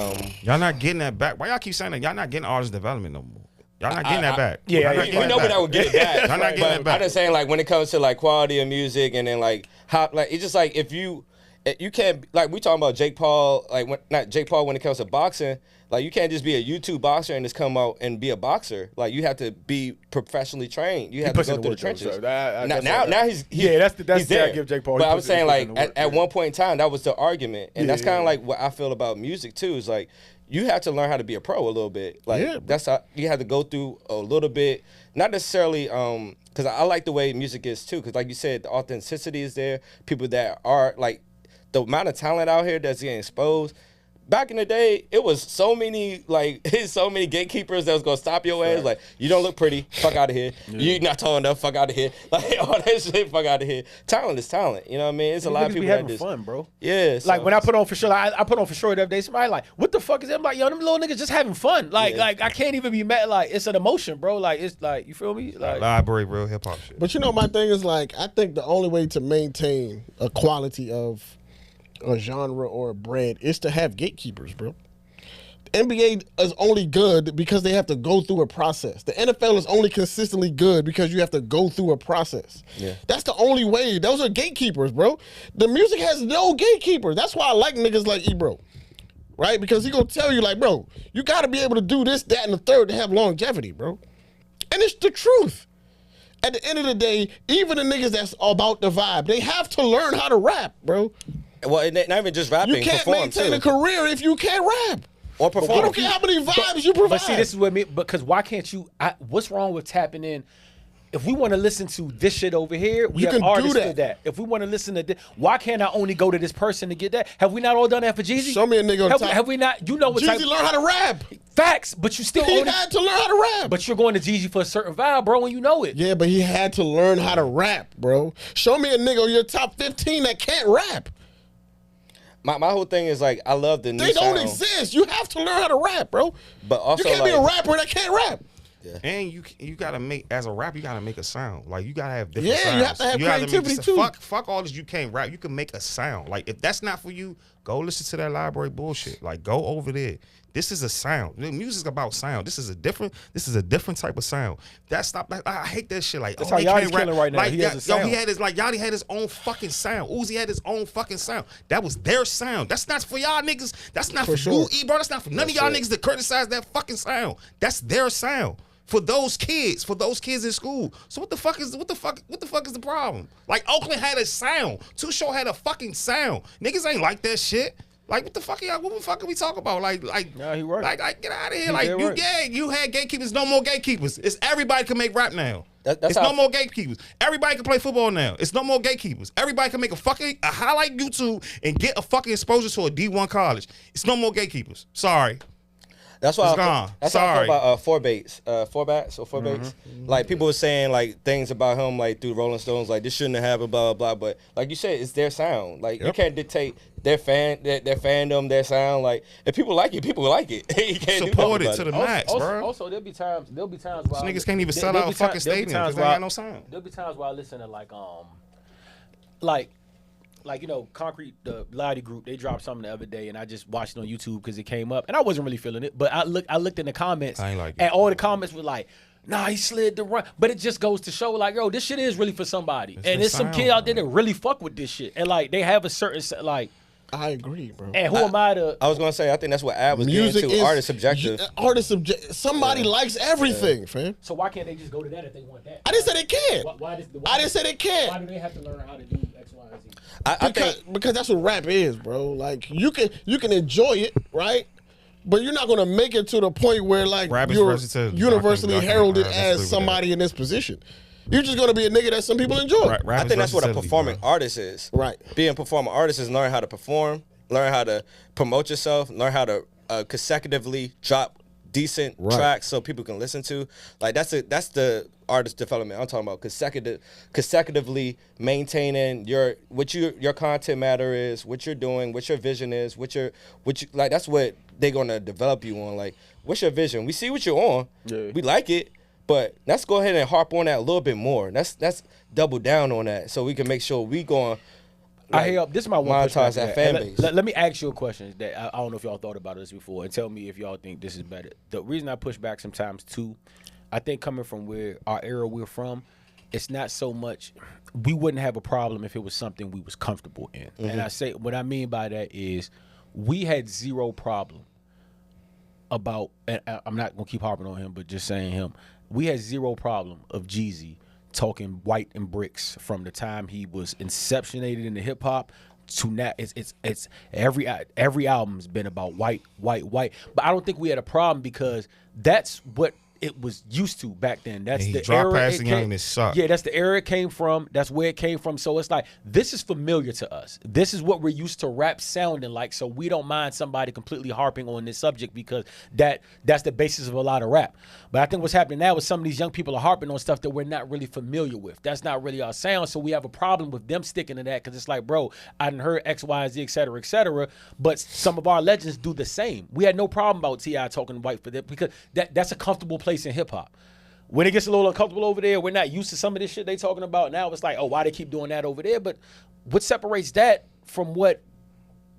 y'all not getting that back. Why y'all keep saying that? Y'all not getting artist development no more. Y'all not getting that back. Yeah, we know that would get it back. Y'all not getting it back. I'm just saying, like, when it comes to like quality of music, and then like how, like, it's just like if you can't, like, we talking about Jake Paul, like not Jake Paul when it comes to boxing. Like, you can't just be a YouTube boxer and just come out and be a boxer. Like, you have to be professionally trained. You have to go through the trenches. Now he's that's he's there. I give Jake Paul. But I'm saying, like, at one point in time, that was the argument, and that's kind of like what I feel about music too. Is like you have to learn how to be a pro a little bit. Like that's how you have to go through a little bit. Not necessarily because I like the way music is too. Because like you said, the authenticity is there. People that are like the amount of talent out here that's getting exposed. Back in the day, it was so many gatekeepers that was gonna stop your ass. Like, you don't look pretty, fuck out of here. You not tall enough, fuck out of here. Like all that shit, fuck out of here. Talent is talent. You know what I mean? It's a lot of people that just fun, bro. Yeah. Like when I put on for sure, I put on for sure the other day. Somebody like, what the fuck is that? I'm like, yo, them little niggas just having fun. Like I can't even be mad. Like it's an emotion, bro. Like it's like, you feel me? Like library real hip hop shit. But you know, my thing is like, I think the only way to maintain a quality of a genre or a brand is to have gatekeepers, bro. The NBA is only good because they have to go through a process. The NFL is only consistently good because you have to go through a process. Yeah. That's the only way. Those are gatekeepers, bro. The music has no gatekeepers. That's why I like niggas like Ebro, right? Because he gonna tell you like, bro, you gotta be able to do this, that, and the third to have longevity, bro. And it's the truth. At the end of the day, even the niggas that's about the vibe, they have to learn how to rap, bro. Well, not even just rapping, you can't perform maintain too. a career if you can't rap. Or perform. I don't care how many vibes you provide. But see, this is what me. Because why can't you? What's wrong with tapping in? If we want to listen to this shit over here, we have artists for that. If we want to listen to this, why can't I only go to this person to get that? Have we not all done that for Jeezy? Show me a nigga on top. Have we not? You know what Jeezy learned how to rap. Facts, but you still he had to learn how to rap. But you're going to Jeezy for a certain vibe, bro, and you know it. Yeah, but he had to learn how to rap, bro. Show me a nigga on your top 15 that can't rap. My whole thing is like, I love the new They don't sound. exist. You have to learn how to rap, bro. But also, you can't be a rapper that can't rap. Yeah. And you gotta make, as a rapper, you gotta make a sound. Like, you gotta have different sounds. Yeah, you have to have creativity too. Fuck all this. You can't rap. You can make a sound. Like, if that's not for you, go listen to that library bullshit. Like, go over there. This is a sound. The music's about sound. This is a different type of sound. That's not. I hate that shit. Like, that's how Yachty's killing right now. Like, he has a sound. He had his, like, Yachty had his own fucking sound. Uzi had his own fucking sound. That was their sound. That's not for y'all niggas. That's not for you, bro. That's not for none of y'all niggas to criticize that fucking sound. That's their sound. For those kids in school. So what the fuck is the problem? Like, Oakland had a sound. Too Short had a fucking sound. Niggas ain't like that shit. Like, what the fuck are we talking about? Like, nah, he right. Like, get out of here. Like, you had gatekeepers. No more gatekeepers. It's everybody can make rap now. It's no more gatekeepers. Everybody can play football now. It's no more gatekeepers. Everybody can make a highlight YouTube and get a fucking exposure to a D1 college. It's no more gatekeepers. Sorry. That's why I feel about Forbats. Like, people were saying like things about him, like, through Rolling Stones, like, this shouldn't have happened, blah blah blah. But like you said, it's their sound. Like, you can't dictate their fandom, their sound. Like, if people like it, people like it. You can't support it to the max, bro. Also, there'll be times where these niggas can't even sell out a fucking stadium because they got no sound. There'll be times where I listen to like, you know, Concrete, the Lottie group, they dropped something the other day, and I just watched it on YouTube because it came up, and I wasn't really feeling it. But I looked in the comments, and all the comments were like, nah, he slid the run. But it just goes to show, like, yo, this shit is really for somebody. And there's some kid out there that really fuck with this shit. And, like, they have a certain, like, I agree, bro. And who am I to? I was gonna say, I think that's what Ab was Music getting to. is Art is subjective. Somebody likes everything, fam. So why can't they just go to that if they want that? I didn't say they can't. I didn't say they can't. Why do they have to learn how to do X, Y, and Z? I think Because that's what rap is, bro. Like you can enjoy it, right? But you're not gonna make it to the point where like Rap is you're versatility. universally I can heralded disagree as with somebody in this position. You're just gonna be a nigga that some people enjoy. Rap I is think that's what a versatility, performing bro. artist is. Right. Being a performing artist is learn how to perform, learn how to promote yourself, learn how to consecutively drop decent tracks so people can listen to. Like that's the artist development I'm talking about. Consecutively maintaining your content matter is, what you're doing, what your vision is, what you like. That's what they're gonna develop you on. Like, what's your vision? We see what you're on. Yeah. We like it. But let's go ahead and harp on that a little bit more. Let's double down on that so we can make sure we going. I hear this is my one monetize pushback that to fan And base. Let me ask you a question that I don't know if y'all thought about this before, and tell me if y'all think this is better. The reason I push back sometimes too, I think coming from where our era we're from, it's not so much. We wouldn't have a problem if it was something we was comfortable in. And I say what I mean by that is we had zero problem about. And I'm not gonna keep harping on him, but just saying him. We had zero problem of Jeezy talking white and bricks from the time he was inceptionated into hip hop to now. It's every album's been about white. But I don't think we had a problem because that's what it was used to back then. That's And he the dropped era Past it the Young came- and it sucked. Yeah, that's the era it came from. That's where it came from. So it's like this is familiar to us. This is what we're used to rap sounding like. So we don't mind somebody completely harping on this subject because that's the basis of a lot of rap. But I think what's happening now is some of these young people are harping on stuff that we're not really familiar with. That's not really our sound. So we have a problem with them sticking to that because it's like, bro, I done heard X, Y, and Z, et cetera, et cetera. But some of our legends do the same. We had no problem about T.I. talking white for that because that's a comfortable place in hip hop. When it gets a little uncomfortable over there, we're not used to some of this shit they talking about. Now it's like, oh, why they keep doing that over there? But what separates that from what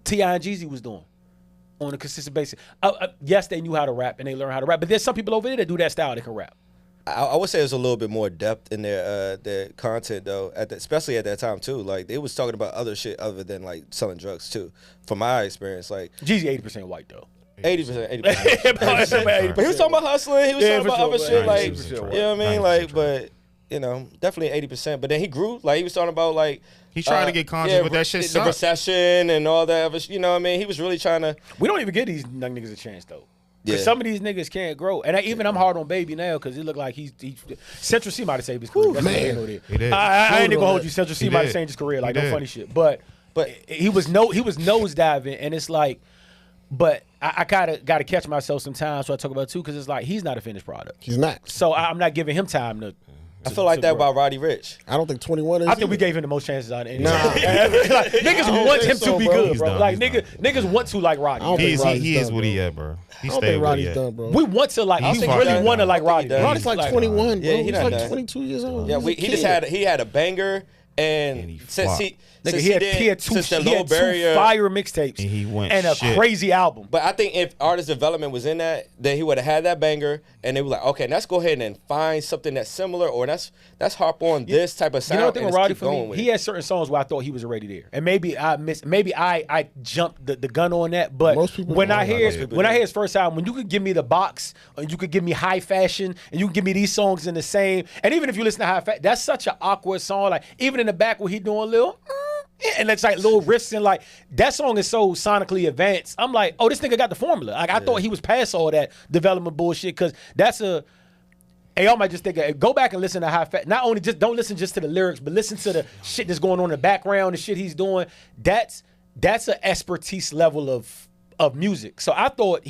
T.I. and Jeezy was doing on a consistent basis? Yes, they knew how to rap and they learned how to rap, but there's some people over there that do that style that can rap. I would say there's a little bit more depth in their content though, especially at that time too. Like they was talking about other shit other than like selling drugs too. From my experience, like Jeezy 80% white though. 80%. But But he was talking about hustling. He was Yeah, talking for about other sure, shit. man. Like, 90% you right. know what I mean? 90% Like, right. but you know, definitely 80%. But then he grew. Like he was talking about like He tried to get conscious, but that shit the sucked. recession and all that other. You know what I mean? He was really trying to. We don't even give these young niggas a chance though. Because Yeah. some of these niggas can't grow. And I'm hard on Baby now because he look like he's Central C might have saved his career. That's man. neither here nor there. He did. I ain't Food gonna on hold that. you. Central C He might have did. changed his career. Like He no did. funny shit. But But he was nosediving, and it's like, but I gotta catch myself sometimes. So I talk about it too because it's like he's not a finished product. He's not. So I'm not giving him time to. I feel like that grow. about Roddy Rich. I don't think 21 is. I think we either. gave him the most chances out of any. Nah. like, niggas don't want think him so, to be bro. good, He's bro. done, Like he's niggas want to like Roddy. I don't think Roddy's He is done, what he bro. at, bro. He I don't stayed think where Roddy's he at. done, bro. We want to like. He's We fucked really up. want to like I think Roddy. he done. Roddy's like 21, bro. Yeah, he He's not like done. 22 years old. Yeah, He's a he just kid. he had a banger and he since flopped. he Nigga, since he had did- two since the low two barrier. fire mixtapes And he went and a shit. crazy album. But I think if artist development was in that, then he would have had that banger, and they were like, okay, let's go ahead and find something that's similar, or let's harp on this type of You sound. know what the thing and with let's Roddy keep for going me? with He it. had certain songs where I thought he was already there, and maybe I jumped the gun on that. But Most people when do. I hear Most people when I do. hear his first album, when you could give me the box, and you could give me High Fashion, and you can give me these songs in the same, and even if you listen to High Fashion, that's such an awkward song. Like even in the back where he doing little. And it's like little riffs and like that song is so sonically advanced. I'm like, oh, this nigga got the formula. Like I thought he was past all that development bullshit because that's a. Hey, y'all might just think, go back and listen to High Fat. Not only don't listen just to the lyrics, but listen to the shit that's going on in the background, the shit he's doing. That's an expertise level of music. So I thought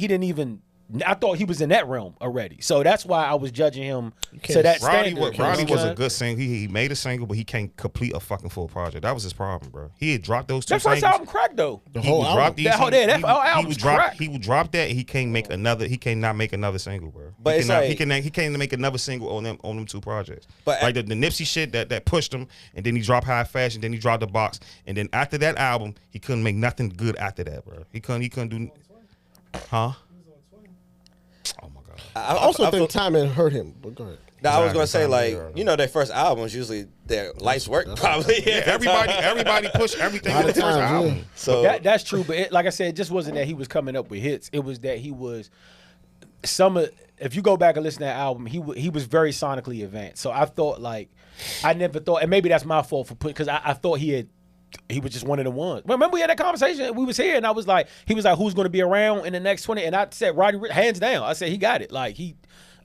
I thought he was in that realm already. So that's why I was judging him to that Roddy, standard. Roddy was a good. good singer. He made a single, but he can't complete a fucking full project. That was his problem, bro. He had dropped those two That first singles. album cracked though. The He whole would album. drop these. That whole- that whole album he was would drop. crack. He would drop that. He can't make another. He cannot make another single, bro. But he it's cannot, like- he can't make another single on them two projects. But- like the Nipsey shit that pushed him, and then he dropped High Fashion, then he dropped the box, and then after that album, he couldn't make nothing good after that, bro. He couldn't do. Huh? Oh my god. I also I feel- think time had hurt him. But go ahead. Now, I was gonna Exactly. say like Yeah. you know their first albums usually their life's work probably. Yeah, everybody push everything A lot on the of first times, album. yeah. So That's true, but like I said, it just wasn't that he was coming up with hits. It was that he was if you go back and listen to that album, he was very sonically advanced. So I thought I never thought, and maybe that's my fault for putting, because I thought he was just one of the ones. Remember we had that conversation? We was here, and he was like, who's going to be around in the next 20? And I said, Roddy, hands down. I said, he got it.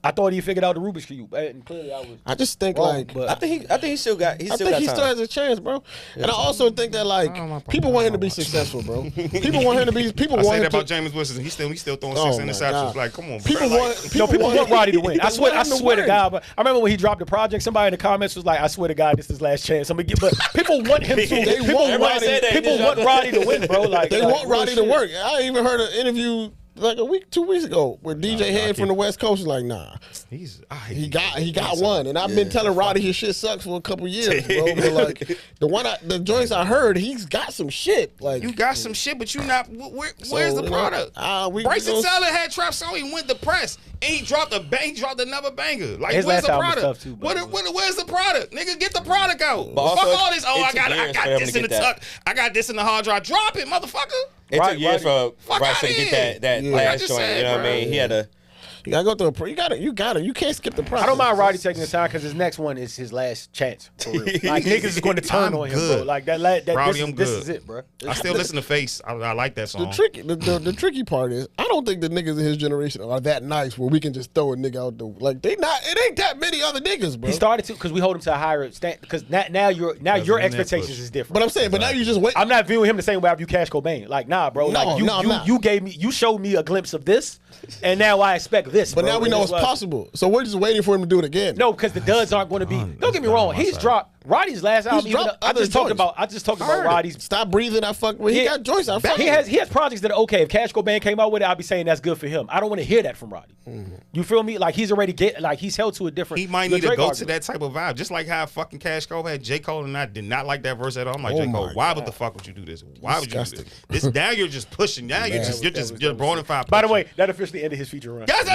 I thought he figured out the Rubik's Cube, and clearly I was. I just think wrong, but I think he still got I think he still has a chance, bro. And I also think that people want him to be successful, bro. People want him to be. People I want say him that about to. James Winston. He's still throwing Oh, 6 my interceptions. God. Like, come on, People bro. want. People want Roddy to win. I swear him to win. God. But I remember when he dropped the project, somebody in the comments was like, "I swear to God, this is his last chance." But people want him to. They people want want Roddy- people want Roddy to win, bro. They want Roddy to work. I even heard an interview like 2 weeks ago where DJ Head from the West Coast was like, "Nah, he got one." And I've been telling Roddy his shit sucks for a couple years, bro. But like the joints I heard, he's got some shit. Like You got some shit, but you not. Where's the you know, product? Bryson gonna- Tiller had Trap Song. He went depressed, and he dropped another banger. Like, His where's last the album was product? tough too, bro. Where's the product? Nigga, get the product out. But also, Fuck all this. Oh, it I took got years for him this to in the get that. tuck. I got this in the hard drive. Drop it, motherfucker. It took years for Fuck Bryson outta to here. get that Yeah. I last just joint. said, You know what I bro. mean? He had a. You gotta go through you got to. You can't skip the process. I don't mind Roddy taking his time because his next one is his last chance. For real. Like niggas is going to turn I'm on him, bro. good. Like that. Rowdy, I'm This good. is it, bro. I still listen to Face. I like that song. The tricky part is I don't think the niggas in his generation are that nice where we can just throw a nigga out the they not. It ain't that many other niggas, bro. He started to because we hold him to a higher standard. Because now your in that expectations push. is different. But I'm saying, but now you just wait. I'm not viewing him the same way I view Cash Cobain. Like, nah, bro. No, Like, I'm not. you showed me a glimpse of this, and now I expect this. But bro. now we And know it's it's like- possible. So we're just waiting for him to do it again. No, because the duds aren't going to be. Don't get me down wrong. on my He's side. dropped Roddy's last album. Even dropped though- I other just talked joints. about Heard it. Roddy's. Stop breathing. I fuck with. He got joints. I fuck He with. has projects that are okay. If Cash Cobain came out with it, I'd be saying that's good for him. I don't want to hear that from Roddy. You feel me? Like he's already he's held to a different. He might the need to Drake go to argument. that type of vibe, just like how fucking Cash Cole had J. Cole, and I did not like that verse at all. I'm like, Oh J. Cole, my why God. would the fuck would you do this? Why would you do Disgusting. this? Now you're just pushing. Now you're just bona fide. By the pushing. way, that officially ended his feature run. Guys,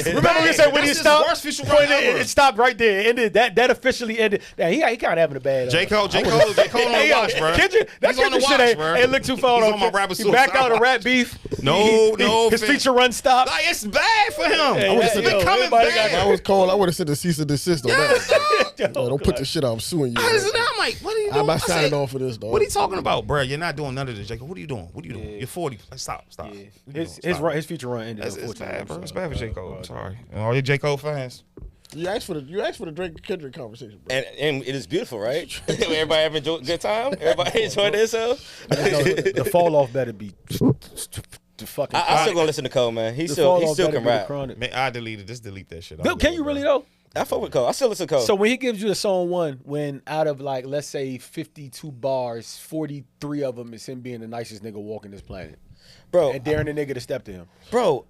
Remember we said when he That's his stopped? worst feature run ever. It stopped right there. It ended that officially ended. Now he kind of having a bad. J. Cole on the watch, bro. Kendrick, that He's on the Kendrick shit watch, ain't, bro. ain't look too far. He's though. on my rapper He backed out of rap beef. No, His fam. feature run stopped. Like, it's bad for him. Hey, It's yo, been coming everybody got bad. That was cold. I would have said the cease and desist on Yes, that. dog. Yo, don't put the shit out. I'm suing you. How is it? I'm like, what are you doing? I'm not I signing said, on for this, dog. What are you talking about, bro? You're not doing none of this, Jacob. What are you doing? What are you doing? You're 40. Like, stop. What you doing? Stop. His feature run ended. It's unfortunately. bad, bro. It's bad for J. Cole. I'm sorry. And all your J. Cole fans. You asked for the Drake Kendrick conversation, bro. And it is beautiful, right? Everybody have a good time. Everybody enjoy themselves. No, the fall off better be the fucking. I still gonna listen to Cole, man. He the still fall-off can better be the rap. Chronic. Man, I deleted. Just delete that shit. Bill, can you really though? I fuck with Cole. I still listen to Cole. So when he gives you a song one, when out of like let's say 52 bars, 43 of them is him being the nicest nigga walking this planet, bro, and daring the nigga to step to him. bro,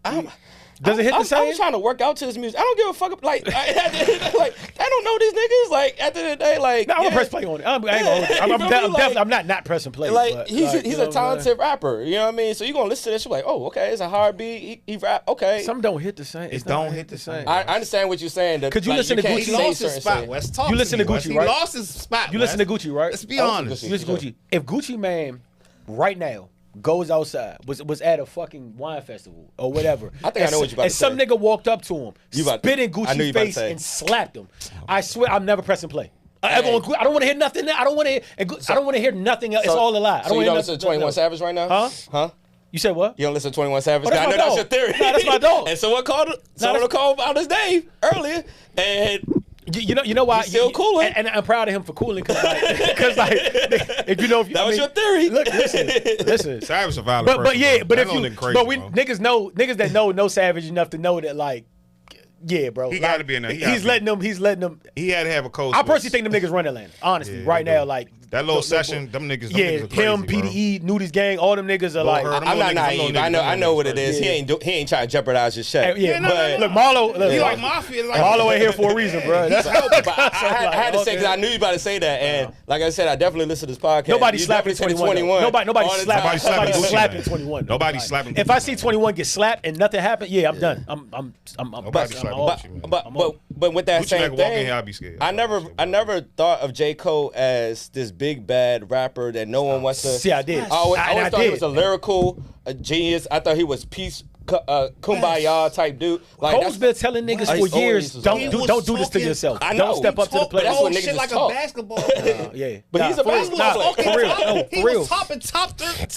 Does it hit the same? I'm trying to work out to this music. I don't give a fuck. Like, I don't know these niggas. Like, at the end of the day, like, No, I'm yeah. gonna press play on it. I ain't gonna hold you. I'm You feel me? definitely Like- not pressing play. Like, but, he's like, he's you know a what I'm talented rapper. You know what I mean? So you gonna listen to this? You're like, oh, okay, it's a hard beat. He rap. Okay, saying? Some don't hit the same. It don't hit the same. I understand what you're saying. That, Could you like, listen to can't Gucci? He say lost his certain spot, shit. Wes. Talk You listen me, to Wes. Gucci, He right? lost his spot. You listen to Wes. Gucci, right? Let's be listen to honest. Gucci. You listen to Gucci. If Gucci Man right now goes outside, was at a fucking wine festival or whatever. I think I know what you about And to some say. nigga walked up to him, You about- spit in I knew you Gucci's about to face say. and slapped him. I swear, I'm never pressing play. I don't want to hear nothing. I don't want to hear. I don't want to hear nothing else. It's all a lie. I So you wanna don't hear listen to nothing 21 else. Savage right now? Huh? Huh? You said what? You don't listen to 21 Savage? Oh, that's I know my that's dog. your theory. Nah, that's my dog. And someone called out his name earlier, and You know why? He's still cooling. and I'm proud of him for cooling because if you know if you, That was your theory. Look, listen. Savage a violent But person, yeah, bro. but That if little you nigga crazy, but we bro. niggas that know Savage enough to know that like yeah, bro. He like, gotta be in there. He gotta He's be. letting them. He had to have a coach. I personally think them niggas run Atlanta. Honestly, right now, like that little the- session, them niggas. Yeah, them niggas are him, crazy, PDE, Nudie's gang, all them niggas are like. Heard. I'm not Them little naive. niggas, I know what it them is. niggas. He ain't trying to jeopardize his shit. Yeah, but look, Marlo. Look, He like, like mafia. Like Marlo ain't here for a reason, bro. That's but I had to say because okay. I knew you about to say that, and like I said, I definitely listen to this podcast. Nobody You slapping definitely said 21. Nobody all the slapping. time. slapping Gucci slapping Man. 21. Nobody slapping If Gucci I Man. see 21 get slapped and nothing happened, yeah, I'm done. I'm Nobody busted. slapping I'm Gucci Man. off. But but with that Gucci same like walk in thing, here, I'd be scared. I never thought of J. Cole as this big bad rapper that no one wants to. See, I did. I always I thought he did. was a lyrical genius. I thought he was kumbaya type dude. Like Cole's been telling niggas He's for always years, was don't like do that. don't do this to yourself. I know. Don't step up to the But that's plate. what niggas shit just like talk. a basketball player. Yeah, But he's a for real. basketball Nah, player. for real. No, He for real. was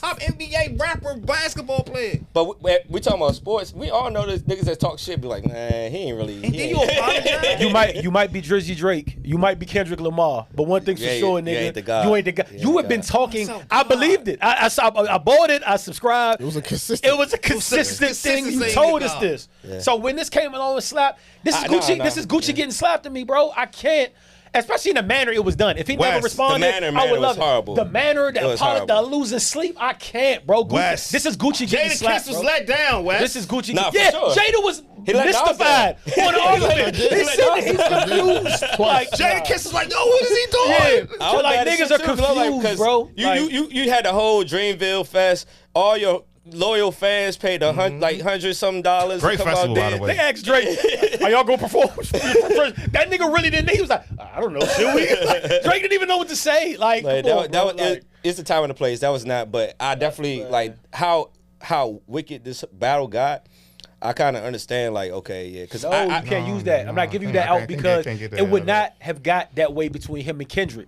top NBA rapper basketball player. But we talking about sports. We all know this niggas that talk shit be like, man, he ain't really. And then you apologize. You might be Drizzy Drake, you might be Kendrick Lamar, but one thing's for Yeah, sure, you nigga, ain't the guy. you ain't the guy. You You ain't have the been guy. talking. What's up, I God? believed it. I bought it. I subscribed. It was a consistent. It was a consistent thing. You Consistency, told us nigga. this. So when this came along and slapped, this is Nah, Gucci. nah. This is Gucci getting slapped at me, bro. I can't. Especially in the manner it was done. If he Wes, never the responded, manner I would was love horrible. it. The manner, It the was apology, the horrible. losing sleep, I can't, bro. Wes. This is Gucci getting Jada slapped, Kiss was bro. let down, Wes. This is Gucci. Nah, for yeah, sure. Jada was He let Nas mystified down. on the argument. He He let said Nas he's down. confused. Like, Jada Kiss was like, yo, what is he doing? yeah, I was like mad as niggas shit are too, 'cause I'm like, confused, 'cause bro. You had the whole Dreamville Fest. All your loyal fans paid $100 some dollars. Great to come festival, out by there. the way. They asked Drake, "Are y'all gonna perform?" That nigga really didn't. He was like, "I don't know, should we?" Like, Drake didn't even know what to say. Like, Like, come on, that bro. was Like, it's the time and the place. That was not, but I definitely like how wicked this battle got. I kind of understand, like, okay, yeah, because no, you can't use that. I'm not giving you that out because can't get that it would out. not have got that way between him and Kendrick.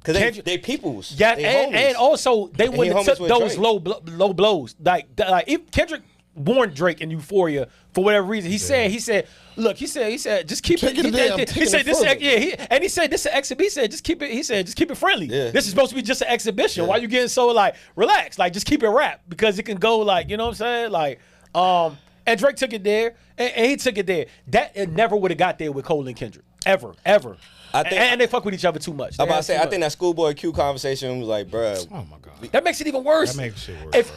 they peoples. Yeah, They and homies. also they he wouldn't have homies took with those Drake. low blows. Like if Kendrick warned Drake in Euphoria for whatever reason. He said, look, he said, just keep Take it. it today, I'm He taking said it this, further. and he said this is an exhibition. He said just keep it. He said just keep it friendly. Yeah. This is supposed to be just an exhibition. Why you getting so like relaxed? Like just keep it rap because it can go like you know what I'm saying like and Drake took it there and he took it there. That it never would have got there with Cole and Kendrick ever. I think- and they fuck with each other too much. I'm They about to have say, too I much. think that Schoolboy Q conversation was like, bruh. Oh my god. That makes it even worse. That makes shit worse,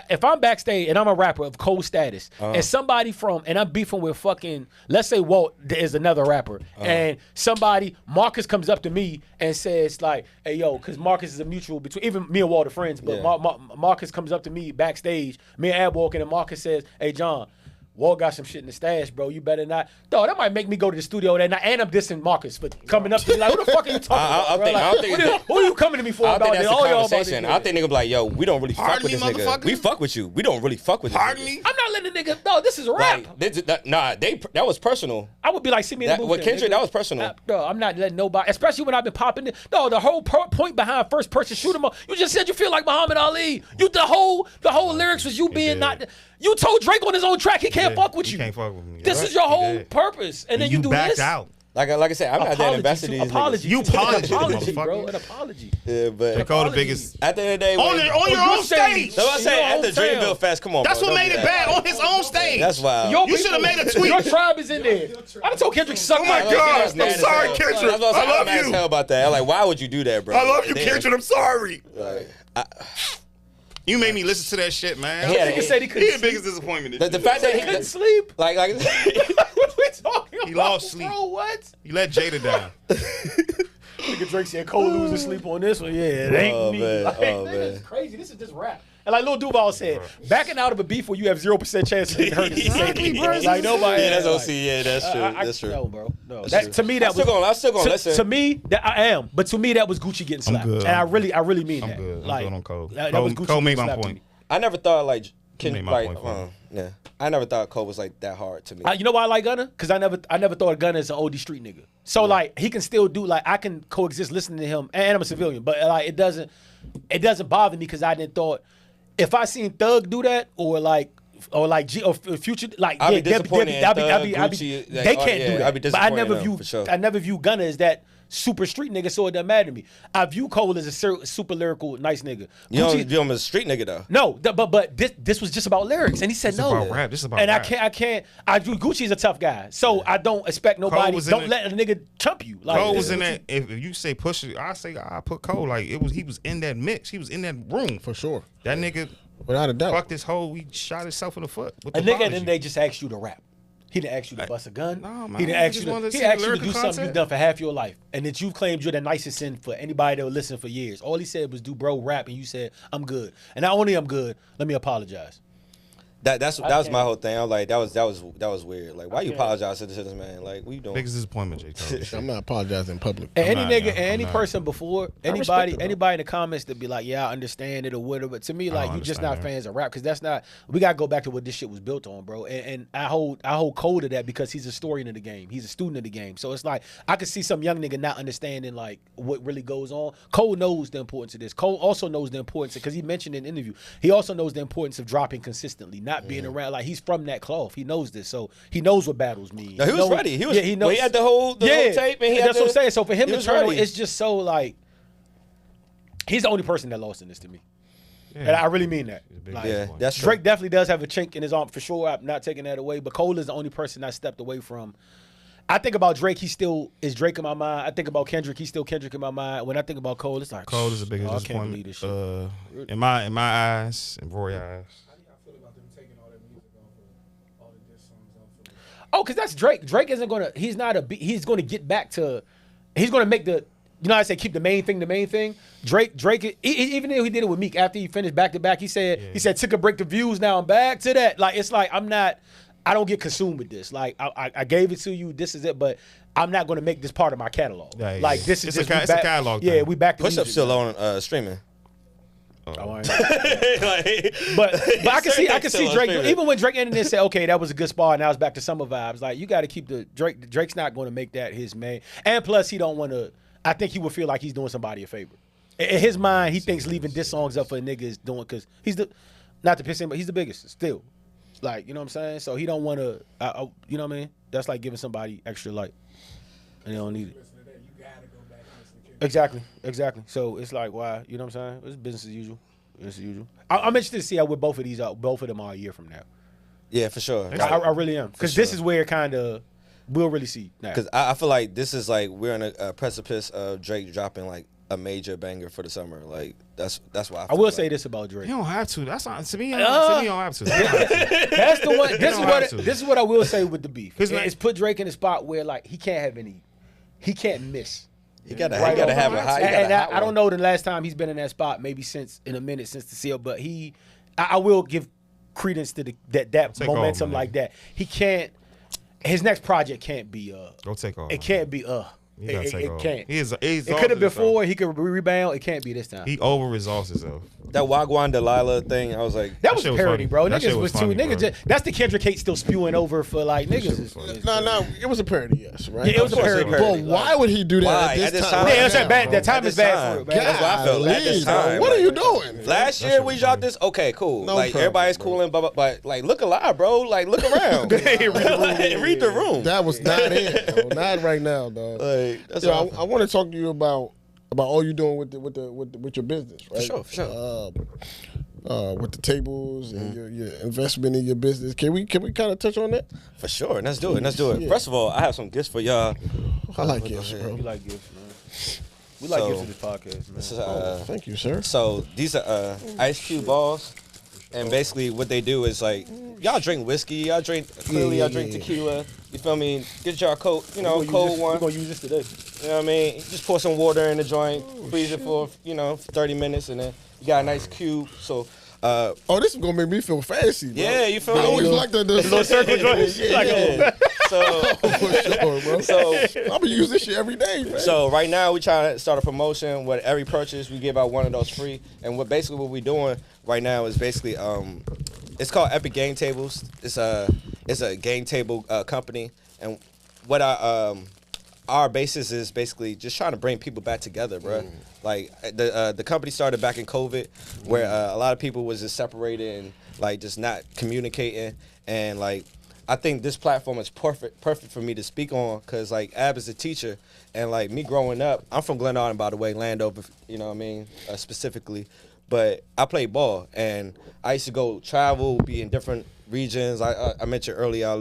If I'm backstage and I'm a rapper of Cole status and somebody and I'm beefing with fucking, let's say Walt is another rapper and somebody Marcus comes up to me and says like, hey yo, because Marcus is a mutual between even me and Walt are friends, but Yeah. Marcus comes up to me backstage, me and Ab walking and Marcus says, hey John. Walt got some shit in the stash, bro. You better not. Dog, that might make me go to the studio that night. And I'm dissing Marcus for coming up to me like, who the fuck are you talking I about, bro? think- Like, I don't think- who are you coming to me for I about think this? that's the All y'all about this conversation. shit. I think nigga be like, yo, we don't really fuck Pardon with me, this nigga. motherfucker? We fuck with you. We don't really fuck with this Pardon nigga. me? I'm not letting the nigga. No, this is a rap. That was personal. I would be like, see me in the That- booth. with then, Kendrick, nigga. that was personal. No, I'm not letting nobody, especially when I've been popping it. No, the whole point behind first person shoot 'em up. You just said you feel like Muhammad Ali. You the whole lyrics was you being did. not. You told Drake on his own track he can't fuck with He you. can't fuck with me. This Right. is your He whole did. purpose, and then you do backed this. out. Like I said, I'm not that Apology, invested in these apology, niggas. You an apology, apology, bro, motherfucker. an apology. Yeah, but J. Cole the Apology. biggest. at the end of the day, On when- your you own saying- stage. So I say Your at the own town. Dreamville Fest, come on. That's bro, what don't made do it that. bad on his own stage. That's wild. Your You should have made a tweet. Your tribe is in there. I done told Kendrick suck Oh my my dick. God, That's mad I'm as sorry, hell. Kendrick. That's what I love I'm mad as you. hell about that. I'm like, why would you do that, bro? I love you, Damn. Kendrick. I'm sorry. Like, You made me listen to that shit, man. He had Nigga a- said he He couldn't the biggest disappointment. the fact that He he couldn't sleep. like What are we talking about? He lost sleep. Bro, what? You let Jada down. Nigga Drake said Cole losing sleep on this one. Yeah, it ain't Oh, me. man. Like, Oh, nigga, man. it's crazy. This is just rap. And like Lil Duval said, backing out of a beef where you have 0% chance of getting hurt is the same thing. Like nobody. Yeah, that's like, OC. Yeah, that's true. That's true. No, bro. No. That's That, true. to me, that I'm still gonna listen. To me, that I am. But to me, that was Gucci getting slapped. good. And I really mean I'm that. good. I'm Like, good on Cole. That was Gucci Cole made getting my slapped to point. me. I never thought like made my like point for me. yeah. I never thought Cole was like that hard to me. You know why I like Gunna? Because I never thought of Gunna as an OD street nigga. So like he can still do like I can coexist listening to him, and I'm a civilian, but like it doesn't bother me because I didn't thought if I seen Thug do that or G or Future like I'd be yeah, disappointed in I'd be- Gucci, like, they oh, can't yeah, do I'd that. be But I disappointed never in them, view for sure. I never view Gunna as that super street nigga, so it doesn't matter to me. I view Cole as a super lyrical nice nigga. You don't Gucci- view him as a street nigga though. no, but this was just about lyrics, and he said This no. about rap. This is about and rap. I can't. I do. Gucci's a tough guy, so I don't expect nobody. was in Don't it. let a nigga chump you. Like Cole this was is in what that. If you say push it, I put Cole like it was. He was in that mix. He was in that room. For sure. That nigga Without a doubt. fucked this whole. He shot himself in the foot. With A the nigga apology. then they just asked you to rap. He didn't ask you to bust a gun. No, man, he didn't I ask just you wanted to. to He see asked you to lyrical do something content. you've done for half your life, and that you've claimed you're the nicest sin for anybody that would listen for years. All he said was, "Do bro rap," and you said, "I'm good." And not only I'm good, let me apologize. That was my whole thing. I was like, that was weird. Like, why you apologize to this man? Like, what you doing? Biggest disappointment, J. Cole. I'm not apologizing in public. And I'm any not, nigga, yeah, I'm any not. person before, respect it, though. anybody in the comments that be like, yeah, I understand it or whatever. But to me, like, don't you just not understand. fans of rap because that's not. We gotta go back to what this shit was built on, bro. And I hold Cole to that because he's a historian of the game. He's a student of the game. So it's like I could see some young nigga not understanding like what really goes on. Cole knows the importance of this. Cole also knows the importance because he mentioned in an interview. He also knows the importance of dropping consistently, not being around. Like he's from that cloth. He knows this, so he knows what battles mean. No, he was knows- ready. He was. Yeah, he knows. When he had the whole tape, and he had that's what I'm saying. So for him he to was turn on, ready. it's just so like he's the only person that lost in this to me, Yeah. and I really mean that. It's a big Like, Yeah, disappointment. that's true. Drake definitely does have a chink in his arm for sure. I'm not taking that away, but Cole is the only person I stepped away from. I think about Drake, he still is Drake in my mind. I think about Kendrick, he's still Kendrick in my mind. When I think about Cole, it's like Cole is the biggest oh, I can't believe disappointment. this shit. In my eyes, in Roy eyes. How do y'all feel about them taking all that music off of all the diss songs off of Oh, because that's Drake. Drake isn't gonna. He's not a. He's gonna get back to. He's gonna make the. You know how I say keep the main thing the main thing. Drake. Even though he did it with Meek after he finished back to back, he said took a break to views. Now I'm back to that. Like it's like I'm not. I don't get consumed with this. Like I gave it to you. This is it. But I'm not gonna make this part of my catalog. Yeah, yeah. Like this is It's a just ca- we it's a back- catalog Yeah, thing. we back to Push up music. still on streaming. Oh, I ain't- Like, But I can see still on Drake. streaming. Even when Drake ended and said, "Okay, that was a good spot," now it's back to summer vibes. Like you got to keep the Drake. Drake's not going to make that his main. And plus, he don't want to. I think he would feel like he's doing somebody a favor. In his mind, he thinks leaving diss songs up for a nigga is doing because he's the not to piss him, but he's the biggest still. Like you know what I'm saying. So he don't want to. You know what I mean? That's like giving somebody extra light, and they don't need it. listen to that. You gotta go back and listen to Kendrick. Exactly. So it's like, why? You know what I'm saying? It's business as usual. Business as usual. I'm interested to see how both of them are a year from now. yeah, for sure. I really am because this is where kind of we'll really see now. Because I feel like this is like we're on a precipice of Drake dropping like a major banger for the summer. Like that's why I will say this about Drake. You don't have to. That's not to me. You don't have to. That's the one. This is what I will say with the beef. 'Cause It's put Drake in a spot where like he can't have any. He can't miss. he gotta Right have on. a high. And I don't know the last time he's been in that spot. Maybe since the CL, but I will give credence to that Take momentum off, man. like that. He can't. His next project can't be Go take off. It can't be He gotta take It off. can't. He's It could have been exhausted four. He could rebound. It can't be this time. He over resourced himself. That Wagwan Delilah thing. I was like, That was shit a was parody, funny. bro. That Niggas shit was was too. funny, Niggas bro. just, that's the Kendrick hate still spewing over for like niggas. is- No, it was a parody, yes, right? Yeah, it was a Of course parody. it was a parody. But why would he do that Why? at this time? Yeah, right that's now, bad. bro? That time At is this bad time. for it, man. That's what I felt at this Golly, time. what are Like, you doing? last That year shit we was dropped funny. this. Okay, cool. No like problem, everybody's bro. cool and but like look alive, bro. Like look around. Read the room. That was not it. Bro. Not right now, dog. Like that's Yo, all. I want to talk to you about all you doing with your business, right? For sure. With the tables and your investment in your business, can we kind of touch on that? For sure. Let's do it. Let's do it. Yeah. First of all, I have some gifts for y'all. I like gifts, bro. We like gifts, man. We like So, gifts in this podcast, man. This is, Thank you, sir. so these are Ice Cube balls, and basically what they do is like y'all drink whiskey, y'all drink y'all drink tequila. You feel me? Get y'all cold, cold one. We're gonna use this today. You know what I mean? Just pour some water in the joint, freeze it for 30 minutes, and then you got a nice cube. So Oh, this is gonna make me feel fancy, bro. yeah, you feel I me? always like the little circle joints. Yeah. So for sure, bro. so I'm gonna use this shit every day, man. So right now we trying to start a promotion. With every purchase, we give out one of those free. And what we doing right now is basically it's called Epic Game Tables. It's a game table company, and what our basis is basically just trying to bring people back together, bro. Like the company started back in COVID, where a lot of people was just separated and like just not communicating, and like I think this platform is perfect for me to speak on, because like Ab is a teacher, and like me growing up, I'm from Glen Arden, by the way, Landover, you know what I mean, specifically. But I played ball, and I used to go travel, be in different regions. I mentioned earlier I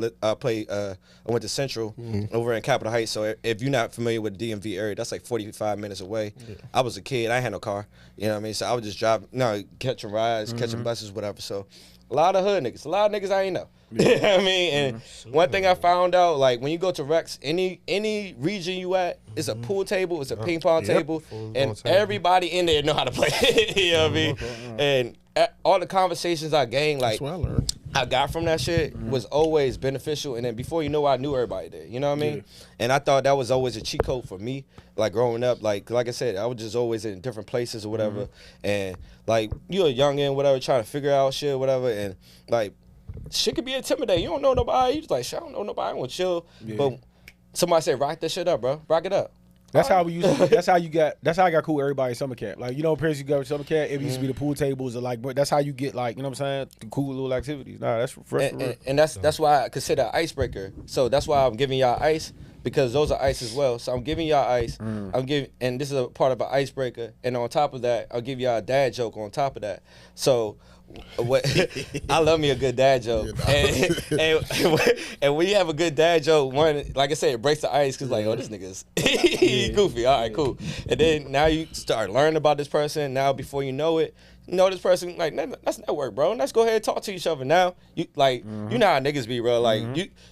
went to Central over in Capitol Heights. So if you're not familiar with the DMV area, that's like 45 minutes away. Yeah. I was a kid. I ain't had no car. You know what I mean? So I would just drive, catching rides, catching buses, whatever. So a lot of hood niggas, a lot of niggas I ain't know. Yeah. You know what I mean? And one thing I found out, like when you go to Rex, any region you at, it's a pool table, it's a ping pong table, and everybody in there know how to play. You know what I mean? And all the conversations I gained, like That's what I learned. I got from that shit was always beneficial. And then before you know, I knew everybody there. You know what I mean? And I thought that was always a cheat code for me. Like growing up, like I said, I was just always in different places or whatever. And like you're a youngin', whatever, trying to figure out shit, whatever. And like shit could be intimidating. You don't know nobody. You just like, shit, I don't know nobody. I want to chill. But somebody said, rock that shit up, bro. Rock it up. That's how we used to. That's how I got cool with everybody in summer camp. Like, you know, parents you go to summer camp, it used to be the pool tables or like, but that's how you get like, you know what I'm saying, the cool little activities. Nah, that's fresh. And that's why I consider icebreaker. So that's why I'm giving y'all ice, because those are ice as well. So I'm giving y'all ice. I'm giving, and this is a part of an icebreaker. And on top of that, I'll give y'all a dad joke on top of that. So what I love me a good dad joke. And when you have a good dad joke, one, like I said, it breaks the ice because like, oh, this nigga's goofy. All right, cool. And then now you start learning about this person. Now before you know it, you know this person, like, that's network, bro. Let's go ahead and talk to each other. Now, you like, you know how niggas be, bro. Like,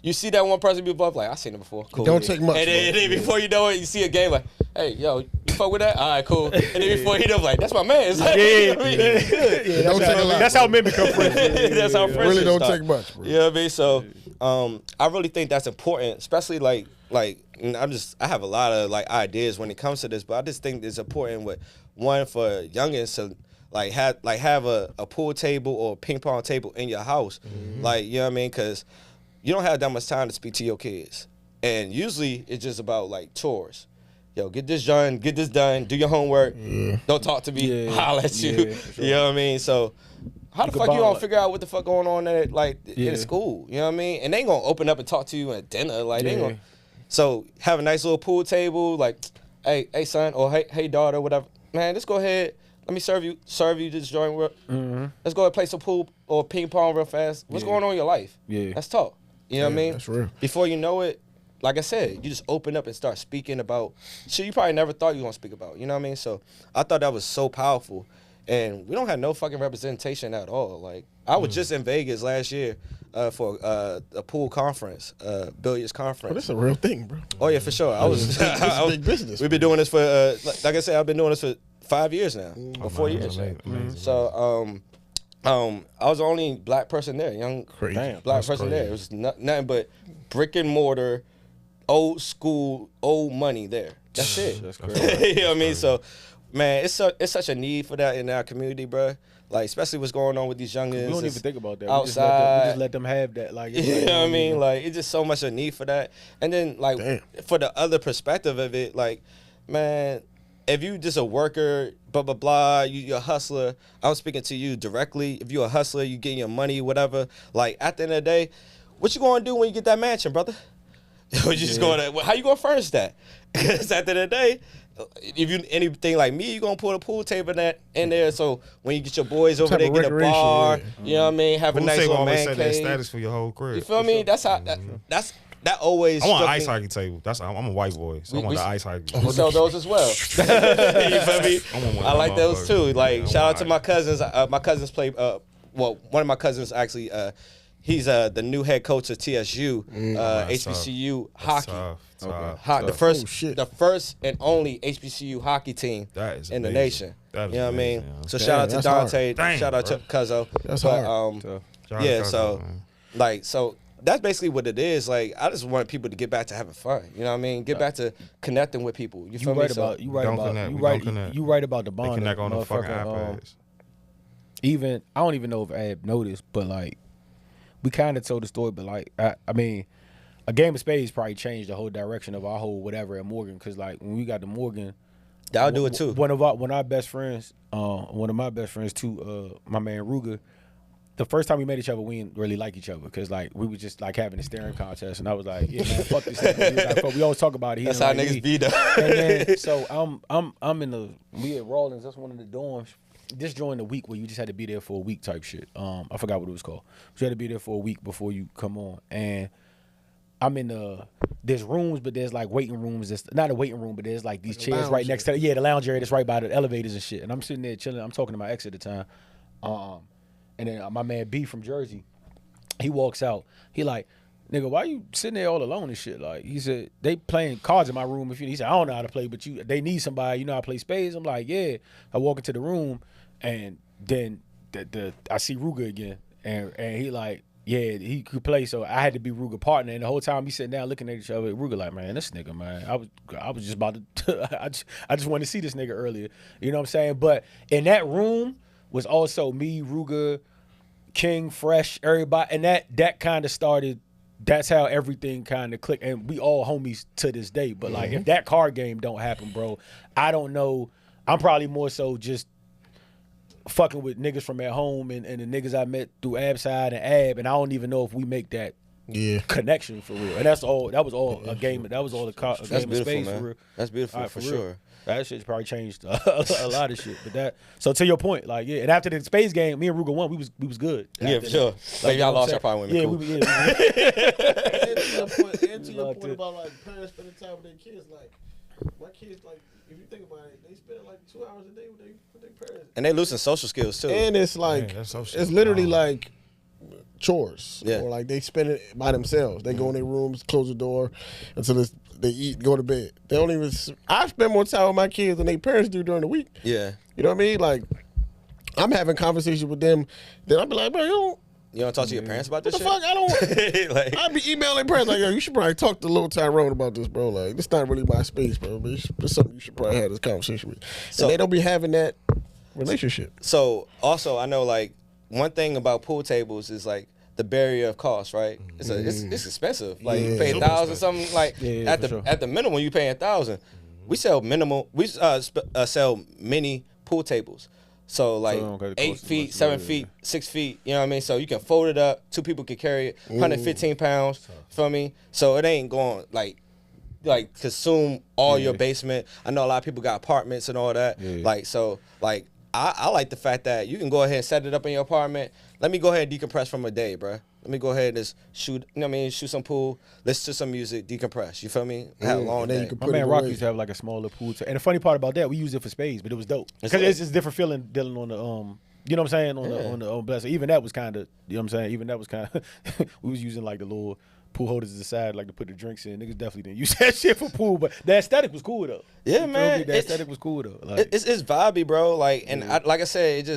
you see that one person be above, like, I seen him before. Cool. Don't take much. And then before you know it, you see a game like, hey, yo, you fuck with that? All right, cool. And then before you know, like, that's my man. It's like, you know what I mean? Yeah, don't take a lot. That's how men become friends. That's how friendships Really don't start. take much, bro. You know what I mean? So, I really think that's important, especially like and I have a lot of like ideas when it comes to this, but I just think it's important with one for youngins to like have a pool table or a ping pong table in your house, like, you know what I mean? Because you don't have that much time to speak to your kids, and usually it's just about like chores. Yo, get this done, do your homework, don't talk to me, holler at you. For You know what I mean? So how the You fuck could you buy, gonna like- figure out what the fuck going on at like Yeah. in school? You know what I mean? And they ain't gonna open up and talk to you at dinner, like they ain't Yeah. gonna. So have a nice little pool table, like, hey son, or hey daughter, whatever. Man, let's go ahead. Let me serve you this joint. Let's go ahead and play some pool or ping pong real fast. What's going on in your life? Yeah. Let's talk. You know what I mean? that's real. Before you know it, like I said, you just open up and start speaking about shit you probably never thought you were gonna speak about. You know what I mean? So I thought that was so powerful. And we don't have no fucking representation at all. Like, I was just in Vegas last year for a pool conference, billiards Oh, conference. that's a real thing, bro. Oh yeah, for sure. I was. This is big business. We've been doing this for, like I said, I've been doing this for 5 years now, or 4 years. Amazing. So, I was the only black person there, young Crazy. Damn. black person there. It was nothing but brick and mortar, old school, old money there. That's it. That's crazy. You know what I mean? So, man, it's such a need for that in our community, bro. Like, especially what's going on with these youngins. We don't even think about that. We Outside. just let them have that. Like, it's You like, know what I mean? Like, it's just so much a need for that. And then, like, Damn. for the other perspective of it, like, man, if you just a worker, blah, blah, blah, you're a hustler, I'm speaking to you directly. If you're a hustler, you getting your money, whatever. Like, at the end of the day, what you going to do when you get that mansion, brother? You just going to, how you going to furnish that? Because at the end of the day, if you anything like me, you gonna put a pool table in there. So when you get your boys over Type there, of get a recreation, bar, yeah. you know what I mean? Have a Pool nice table little always man set that cave. status for your whole crib. You feel me? That's how that always. I want an struck ice me. hockey table. I'm a white boy, so I We- want we- the ice hockey. We sell those as well. You feel me? I want one of I them like those too. motherfuckers. Like Yeah, I shout out want to ice. my cousins. My cousins play. Well, one of my cousins actually. He's the new head coach of TSU, that's HBCU That's hockey. tough. The Oh, shit. the first and only HBCU hockey team That is in the amazing. nation. That is you know what I mean? amazing, yeah. So Damn, shout out to that's hard. Dante. Damn, Shout out bro. to Cuzzo. That's But, hard. Shout yeah, out to so Cuzzo, man. like so that's basically what it is. Like I just want people to get back to having fun. You know what I mean? Get back to connecting with people. You You feel me? right So- about you right Don't about connect. you We right don't connect. you right about the They bond. connect on the fucking motherfucker, iPads. even I don't even know if Ab noticed, but like we kind of told the story, but like I mean, a game of spades probably changed the whole direction of our whole whatever at Morgan, because like when we got to Morgan, I'll do it too. One of our best friends, one of my best friends too, my man Ruger. The first time we met each other, we didn't really like each other because like we were just like having a staring contest, and I was like, "Yeah, man, fuck this." He was like, "Fuck, we always talk about it." He That's didn't how like niggas me. be though. And then, so I'm in we at Rawlins. That's one of the dorms. This during the week where you just had to be there for a week type shit. I forgot what it was called. So you had to be there for a week before you come on. And I'm in there's rooms, but there's like waiting rooms. It's not a waiting room, but there's like these chairs lounge right next to the lounge area that's right by the elevators and shit. And I'm sitting there chilling. I'm talking to my ex at the time. And then my man B from Jersey, he walks out. He like, nigga, why you sitting there all alone and shit? Like, he said, they playing cards in my room. He said, I don't know how to play, but they need somebody. You know how to play spades? I'm like, yeah. I walk into the room, and then I see Ruger again, and he like, yeah, he could play, so I had to be Ruger partner. And the whole time we sitting down looking at each other, Ruger like, man, this nigga, man, I was just about to, I just wanted to see this nigga earlier, you know what I'm saying? But in that room was also me, Ruger, King, Fresh, everybody, and that kind of started. That's how everything kind of clicked, and we all homies to this day. But like, if that card game don't happen, bro, I don't know. I'm probably more so just fucking with niggas from at home and the niggas I met through Abside and Ab, and I don't even know if we make that connection for real. And that's all. That was all a game. That was all a game of space man. for real. That's beautiful for real. sure. That shit's probably changed a lot of shit. But that, so to your point, like, yeah, and after the space game, me and Ruger won, we was good. Yeah, for sure. Like, y'all lost, y'all probably wouldn't be cool. And to your point about like parents spending time with their kids, like my kids, like if you think about it, they spend like 2 hours a day with their parents, And they losing social skills too. and it's like that's so it's literally like chores, Yeah. or like they spend it by themselves. They go in their rooms, close the door until they eat, go to bed. They don't even. I spend more time with my kids than their parents do during the week. Yeah. You know what I mean? Like I'm having conversations with them, then I'll be like, bro, You don't talk to your parents about what this the fuck? I don't. shit? Like, I'd be emailing parents like, yo, you should probably talk to little Tyrone about this, bro. Like, this not really my space, bro. But it's something you should probably have this conversation with. So- And they don't be having that relationship. so also I know like one thing about pool tables is like the barrier of cost, right? It's expensive. Like you pay Yeah. $1,000 something. Like Yeah, at for the sure. at the minimum you pay $1,000. We sell minimal. We sell mini pool tables. So like it don't gotta 8 cost as feet, much, 7 yeah. feet, 6 feet. You know what I mean? So you can fold it up. 2 people can carry it. 115 pounds. Feel me? So it ain't going like consume all your basement. I know a lot of people got apartments and all that. Yeah. Like so like I like the fact that you can go ahead and set it up in your apartment. Let me go ahead and decompress from a day, bruh. Let me go ahead and just shoot. You know what I mean? Shoot some pool, listen to some music, decompress. You feel me? Have a long and then day. you can My put man it Rock away. used to have like a smaller pool. And the funny part about that, we used it for spades, but it was dope It's because lit. it's just different feeling dealing on the you know what I'm saying, on the bless. Even that was kind of, you know what I'm saying. Even that was kind of we was using like the little pool holders to the side, like to put the drinks in. Niggas definitely didn't use that shit for pool, but the aesthetic was cool though. Yeah, You feel man. me? The aesthetic was cool though. Like, It's vibey, bro. Like, and like I said,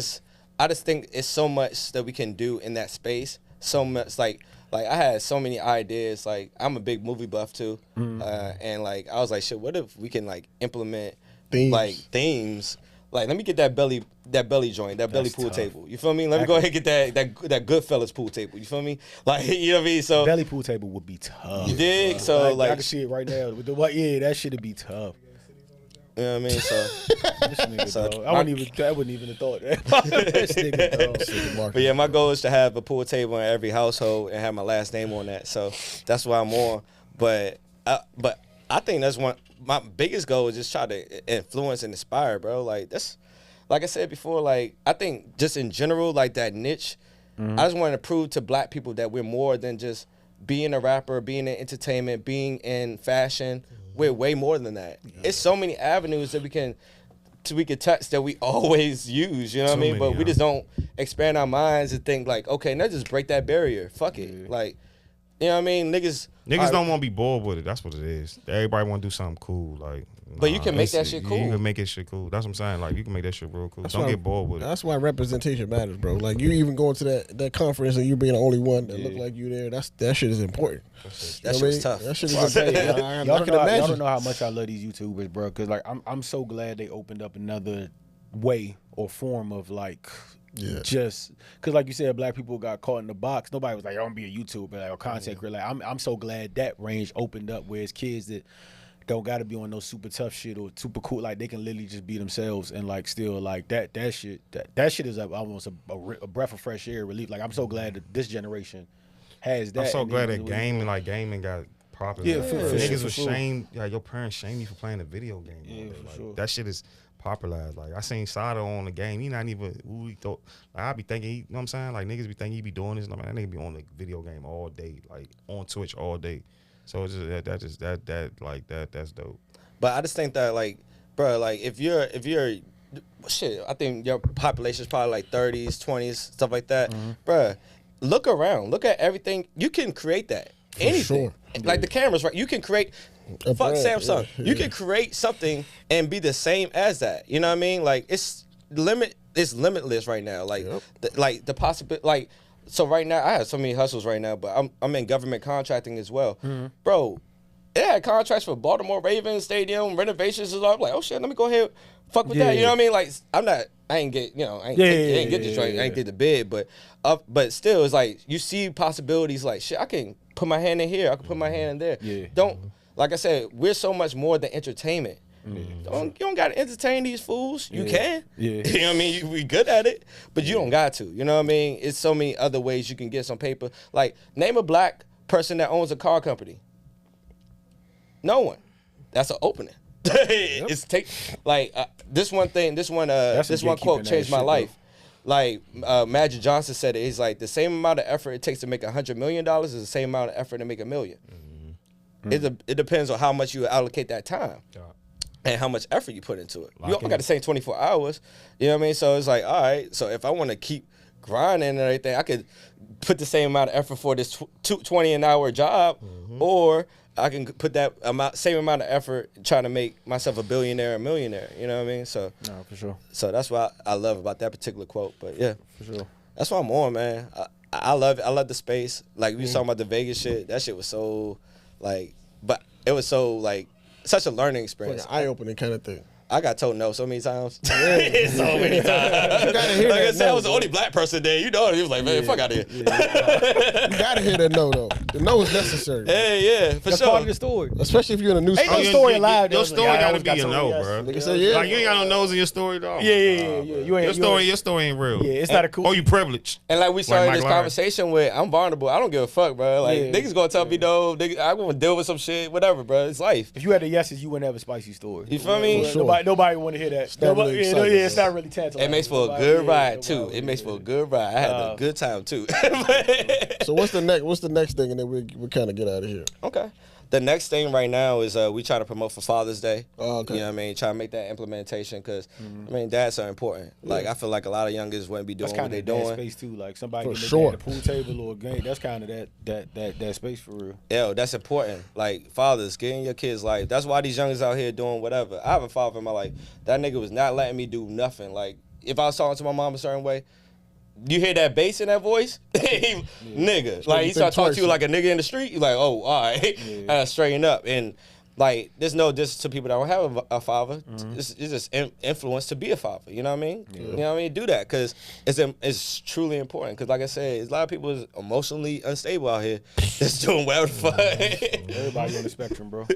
I just think it's so much that we can do in that space. So much, like I had so many ideas. Like, I'm a big movie buff too, and like I was like, shit, what if we can like implement themes? Like, let me get that belly joint, that belly pool tough. table. You feel me? Let me go ahead and get that Goodfellas pool table. You feel me? Like, you know what I mean? So belly pool table would be tough. you dig? So I like, can see it right now. With the what? Yeah, that shit'd be tough. you know what I mean? So. This nigga, So, dog. I wouldn't even have thought that. This nigga, dog. But yeah, my goal is to have a pool table in every household and have my last name on that. So that's why I'm on. But I think that's my biggest goal is just try to influence and inspire, bro. Like that's, like I said before, like I think just in general, like that niche, I just want to prove to black people that we're more than just being a rapper, being in entertainment, being in fashion. We're way more than that. It's so many avenues that we can touch that we always use, you know what I Too mean? many, But we yeah. just don't expand our minds and think like, okay, now just break that barrier. Fuck it. Like, you know what I mean? Niggas don't want to be bored with it. That's what it is. Everybody want to do something cool. Like, But you can make that it's- shit You cool. can make it shit cool. That's what I'm saying. Like, you can make that shit real cool. Don't why- get bored with it. That's why representation matters, bro. Like you even going to that conference and you being the only one that look like you there. That shit is important. that shit was tough. That shit Y'all is important. don't I can know, y'all imagine. don't know how much I love these YouTubers, bro. Because like I'm so glad they opened up another way or form of like, just because like you said, black people got caught in the box. Nobody was like, I'm gonna be a YouTuber like, or content creator. Like, I'm so glad that range opened up where it's kids that don't got to be on no super tough shit or super cool. Like they can literally just be themselves and like still like that shit is almost a breath of fresh air relief. Like I'm so glad that this generation has that. I'm so and glad they- that gaming got popular. Yeah, Like, for niggas sure, was for sure. shamed. Yeah, your parents shame you for playing a video game. all Yeah, day. for Like, sure. that shit is popularized. Like I seen Sada on the game. He not even who he thought. Like, I be thinking, you know what I'm saying? Like niggas be thinking he be doing this. And I'm like, that nigga be on the video game all day, like on Twitch all day. So it's just that's dope. But I just think that like, bro, like if you're shit, I think your population is probably like 30s, 20s, stuff like that. Bruh, look around. Look at everything. You can create that. Anything. sure. Like the cameras, right? You can create A fuck brand, Samsung. yeah. You can create something and be the same as that. You know what I mean? Like it's limit it's limitless right now. Like, Yep. like the possibility, like, so right now I have so many hustles right now, but I'm in government contracting as well, bro. It had contracts for Baltimore Ravens Stadium renovations and all. I'm like, oh shit, let me go ahead, fuck with that. You know what I mean? Like, I ain't get, you know, I ain't get the joint, I ain't get the bid, but still, it's like you see possibilities. Like, shit, I can put my hand in here, I can put my hand in there. Yeah. Don't, like I said, we're so much more than entertainment. You don't gotta entertain these fools. You can. Yeah. You know what I mean? We good at it, but you don't got to. You know what I mean? It's so many other ways you can get some paper. Like, name a black person that owns a car company. No one. That's an opening. It's this one quote changed my life. Like, Magic Johnson said it. He's like, the same amount of effort it takes to make $100 million is the same amount of effort to make $1 million. It depends on how much you allocate that time. And how much effort you put into it. You only got the same 24 hours. You know what I mean? So it's like, all right, so if I want to keep grinding and everything, I could put the same amount of effort for this 20 an hour job, or I can put that same amount of effort trying to make myself a billionaire or millionaire. You know what I mean? So, No, for sure. so that's what I love about that particular quote. But yeah, For sure. that's what I'm on, man. I love it. I love the space. Like, we was talking about the Vegas shit. That shit was so, like, but it was so, like, such a learning Like experience. an eye-opening kind of thing. I got told no so many times. so many times. You gotta hear Like I that said, I no, was the bro. only black person there. You know, he was like, man, fuck out of here. You gotta hear that no, though. The no is necessary. bro. Hey, yeah, for That's sure. part of the story. Especially if you're in a new Ain't no space. story alive. Your though. story Like, I gotta always be got a something no, else. bro. Nigga say yeah. Like, you ain't got no nose in your story, dog. Yeah. You ain't Your story ain't real. Yeah, it's not a cool. Oh, you privileged. And like we started Mike this Lyon. conversation with, I'm vulnerable. I don't give a fuck, bro. Like, Yeah. niggas gonna tell me no. Niggas, I'm gonna deal with some shit, whatever, bro. It's life. If you had the yeses, you wouldn't have a spicy story. You feel me? sure. Nobody want to hear that. not Nobody, really yeah, exciting, it's not really tantalizing. It makes for a Nobody- good yeah, ride nobody too. wanna It makes hear for a good ride. I had a good time too. So what's the next thing, and then we kind of get out of here. Okay. The next thing right now is we try to promote for Father's Day. Oh, okay. You know what I mean? Try to make that implementation because, I mean, dads are important. Like, I feel like a lot of youngers wouldn't be doing That's what kind they of that doing. space too. Like somebody For can make sure. that at a pool table or a game. That's kind of that space for real. Yo, that's important. Like, fathers, get in your kids' life. That's why these youngers out here doing whatever. I have a father in my life. That nigga was not letting me do nothing. Like, if I was talking to my mom a certain way, you hear that bass in that voice? Nigga. Like, he you start think talking to you twice. like a nigga in the street. You like, oh, all right. Straighten up. And, like, there's no distance to people that don't have a father. It's just influence to be a father. You know what I mean? You know what I mean? Do that because it's truly important. Because, like I said, there's a lot of people is emotionally unstable out here that's doing whatever the fuck. Everybody on the spectrum, bro.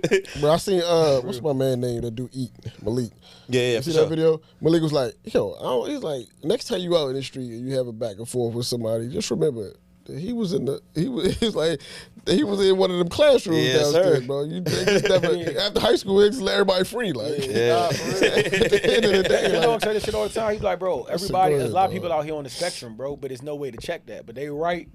Bro, I seen what's my man name that do Eat? Malik. Yeah, You see that video? Malik was like, yo, he's like, next time you out in the street and you have a back and forth with somebody, just remember that he was in one of them classrooms Yes, downstairs, sir. bro. You just never after high school, they just let everybody free, like at the end of the day, You like, know, say this shit all the time. He's like, bro, everybody, good, there's a lot of dog. people out here on the spectrum, bro, but there's no way to check that. But they right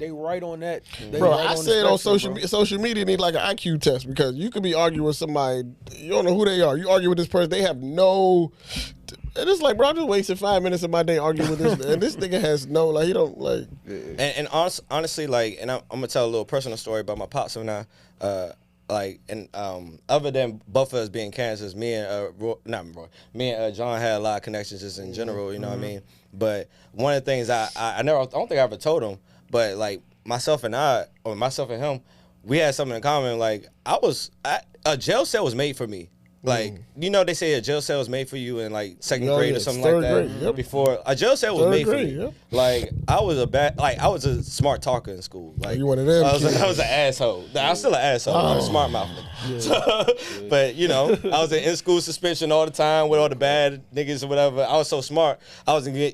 on that. They Bro, right I the said on spectrum, social media need like an IQ test because you could be arguing with somebody, you don't know who they are. You argue with this person, they have no. And it's like, bro, I just wasted 5 minutes of my day arguing with this, and this nigga has no, like, he don't like. And honestly, like, and I'm gonna tell a little personal story about my pops and I. Like, and other than both of us being Kansas, me and John had a lot of connections just in general. You know what I mean? But one of the things I don't think I ever told him, but like myself and him, we had something in common. Like, a jail cell was made for me. Like, you know, they say a jail cell is made for you in like second Oh, grade yeah, or something third like that. grade, yep. Before a jail cell was Third made grade, for me. yep. Like, I was a smart talker in school. Like, you one of them I kids. was an asshole. Nah, I'm still an asshole. I'm a smart mouth nigga. So, but you know, I was in school suspension all the time with all the bad niggas or whatever. I was so smart. I wasn't gonna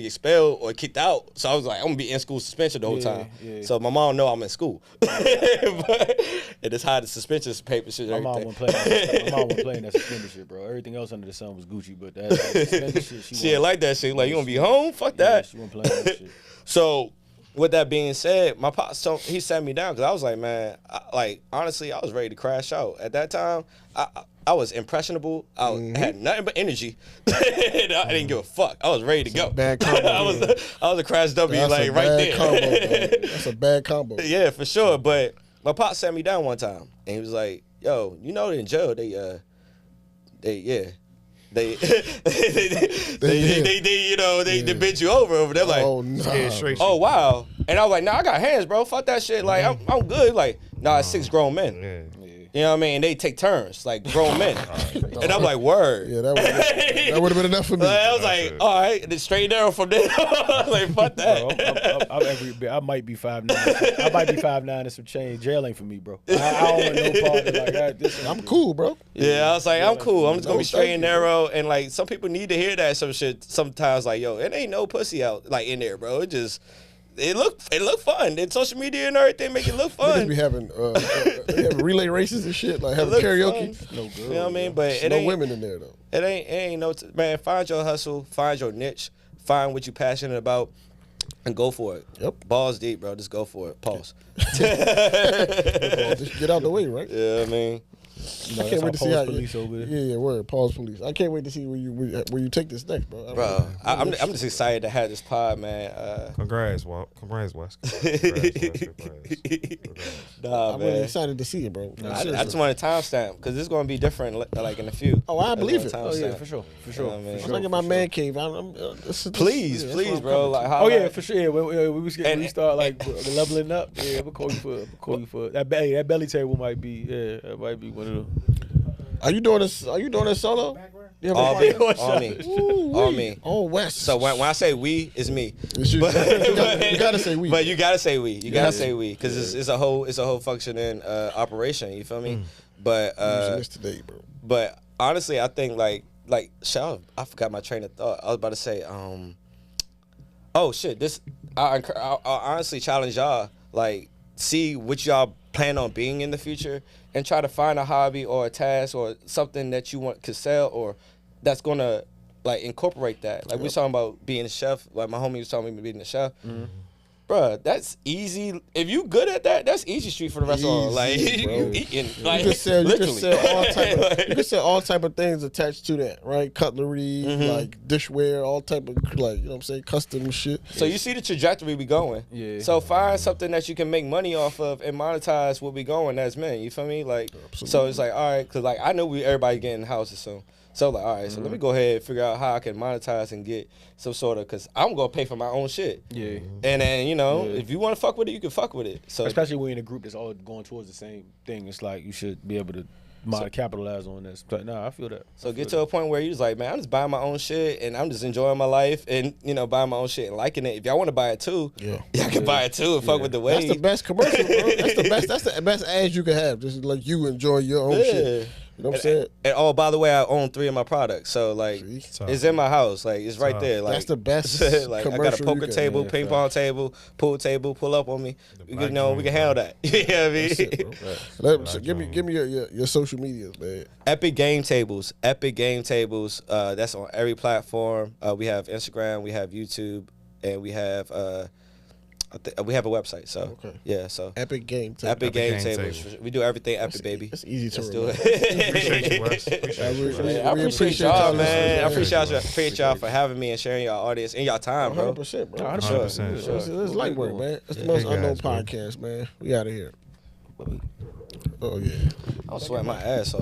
get expelled or kicked out. So I was like, I'm gonna be in school suspension the whole time. yeah. So my mom know I'm in school. But it just hide the suspension papers shit. My And mom everything. wasn't playing that suspended shit, bro. Everything else under the sun was Gucci, but that suspended shit, She wasn't- didn't like that shit. Like, you gonna be home? Fuck yeah, that. she wasn't playing that shit. So, with that being said, my pops, he sat me down because I was like, man, honestly, I was ready to crash out. At that time, I was impressionable. I had nothing but energy. I didn't give a fuck. I was ready to go. bad combo, I was a crash dummy, That's like a right bad there. combo, dog. That's a bad combo. Yeah, for sure. But my pop sat me down one time, and he was like, "Yo, you know, in jail, they you know, they bend you over. They're like, Oh no. Yeah, straight. oh wow. And I was like, nah, I got hands, bro. Fuck that shit. Like I'm good. Like, nah, it's 6 grown men. Yeah. You know what I mean? And they take turns, like grown men. And I'm like, word. Yeah, that would have been enough for me. I was like, all right, then straight down from there. Like, fuck that. Bro, I might be 5'9". I might be 5'9" and some change. Jail ain't for me, bro. I don't want no part of like that. I'm cool, bro. Yeah, I was like, I'm cool. I'm just gonna No, be straight thank and you, narrow. And like, some people need to hear that some shit sometimes. Like, yo, it ain't no pussy out like in there, bro. It look fun. And social media and everything make it look Niggas be fun. having relay races and shit, like having Look karaoke. fun. No girl. You know what I mean? But it no ain't women in there though. It ain't no man. Find your hustle. Find your niche. Find what you passionate about, and go for it. Yep. Balls deep, bro. Just go for it. Pause. Just get out the way, right? Yeah, I mean, I can't wait to see how. police over there. Yeah, word. Pause police. I can't wait to see where you take this next, bro. bro, I'm just excited to have this pod, man. Congrats, Walt. Congrats, Wes. Nah, I'm man. really excited to see it, bro. I just want a timestamp because this is gonna be different, like in a few. Oh, I believe it. Oh yeah, for sure, for sure. You know what I mean? I'm gonna get my man cave. Please, that's please, what I'm bro. coming Like, to. how Oh yeah, for sure. Yeah, when we start like leveling up, yeah, we'll call you for that. That belly table might be, that might be one of them. Are you doing this? Are you doing this solo? You have a all me, partner? all me, Ooh, all wee. me. Oh, West. So when I say we, it's me. It's you. You gotta say we. But you gotta say we. You gotta Yeah. say we because it's a whole functioning operation. You feel me? But Using this today, bro. But honestly, I think like shout out, I forgot my train of thought. I was about to say, oh shit, this I honestly challenge y'all, like, see what y'all plan on being in the future and try to find a hobby or a task or something that you want to sell or that's gonna like incorporate that. Like we talking about being a chef, like my homie was talking about being a chef. Bruh, that's easy. If you good at that, that's easy street for the rest of all. Like Easy, bro. you eating, like You can sell all type of things attached to that, right? Cutlery, like dishware, all type of like, you know what I'm saying, custom shit. So you see the trajectory we going. Yeah. So find something that you can make money off of and monetize what we going as men. You feel me? Like, so Absolutely. it's like, all right, because like I know everybody getting houses soon. So like, all right, so let me go ahead and figure out how I can monetize and get some sort of, because I'm gonna pay for my own shit. Yeah. And then, you know, Yeah. if you want to fuck with it, you can fuck with it. So Especially when you're in a group that's all going towards the same thing. It's like you should be able to capitalize on this. But nah, I feel that. So get to a point where you're just like, man, I'm just buying my own shit and I'm just enjoying my life and, you know, buying my own shit and liking it. If y'all want to buy it too, Yeah. y'all can buy it too and fuck with the way. That's the best commercial, bro. That's the best ads you can have. Just like you enjoy your own shit. You know what I'm saying? And oh, by the way, I own 3 of my products. So like, See? it's in my house. Like it's right Tough. there. Like That's the best like I got commercial a poker you can- table, yeah, ping pong table, pool table. Pull up on me. You black know, we can joint, handle that. You know what I mean? That's it, bro. Give me your social medias, man. Epic Game Tables. Epic Game Tables. That's on every platform. We have Instagram, we have YouTube, and we have we have a website. So Okay. yeah, so Epic Game. Epic Game Game Tables. Tables. We do everything Epic, baby. It's easy to Let's do remember. it. Appreciate you, Wes. Appreciate you. I We appreciate y'all, y'all man. I listening, appreciate y'all for having me and sharing y'all audience and y'all time, bro. 100%, bro. 100%. It's light work, man. It's the Yeah, most big unknown guys, bro. podcast, man. We out of here. Oh yeah. I'll sweat my ass off.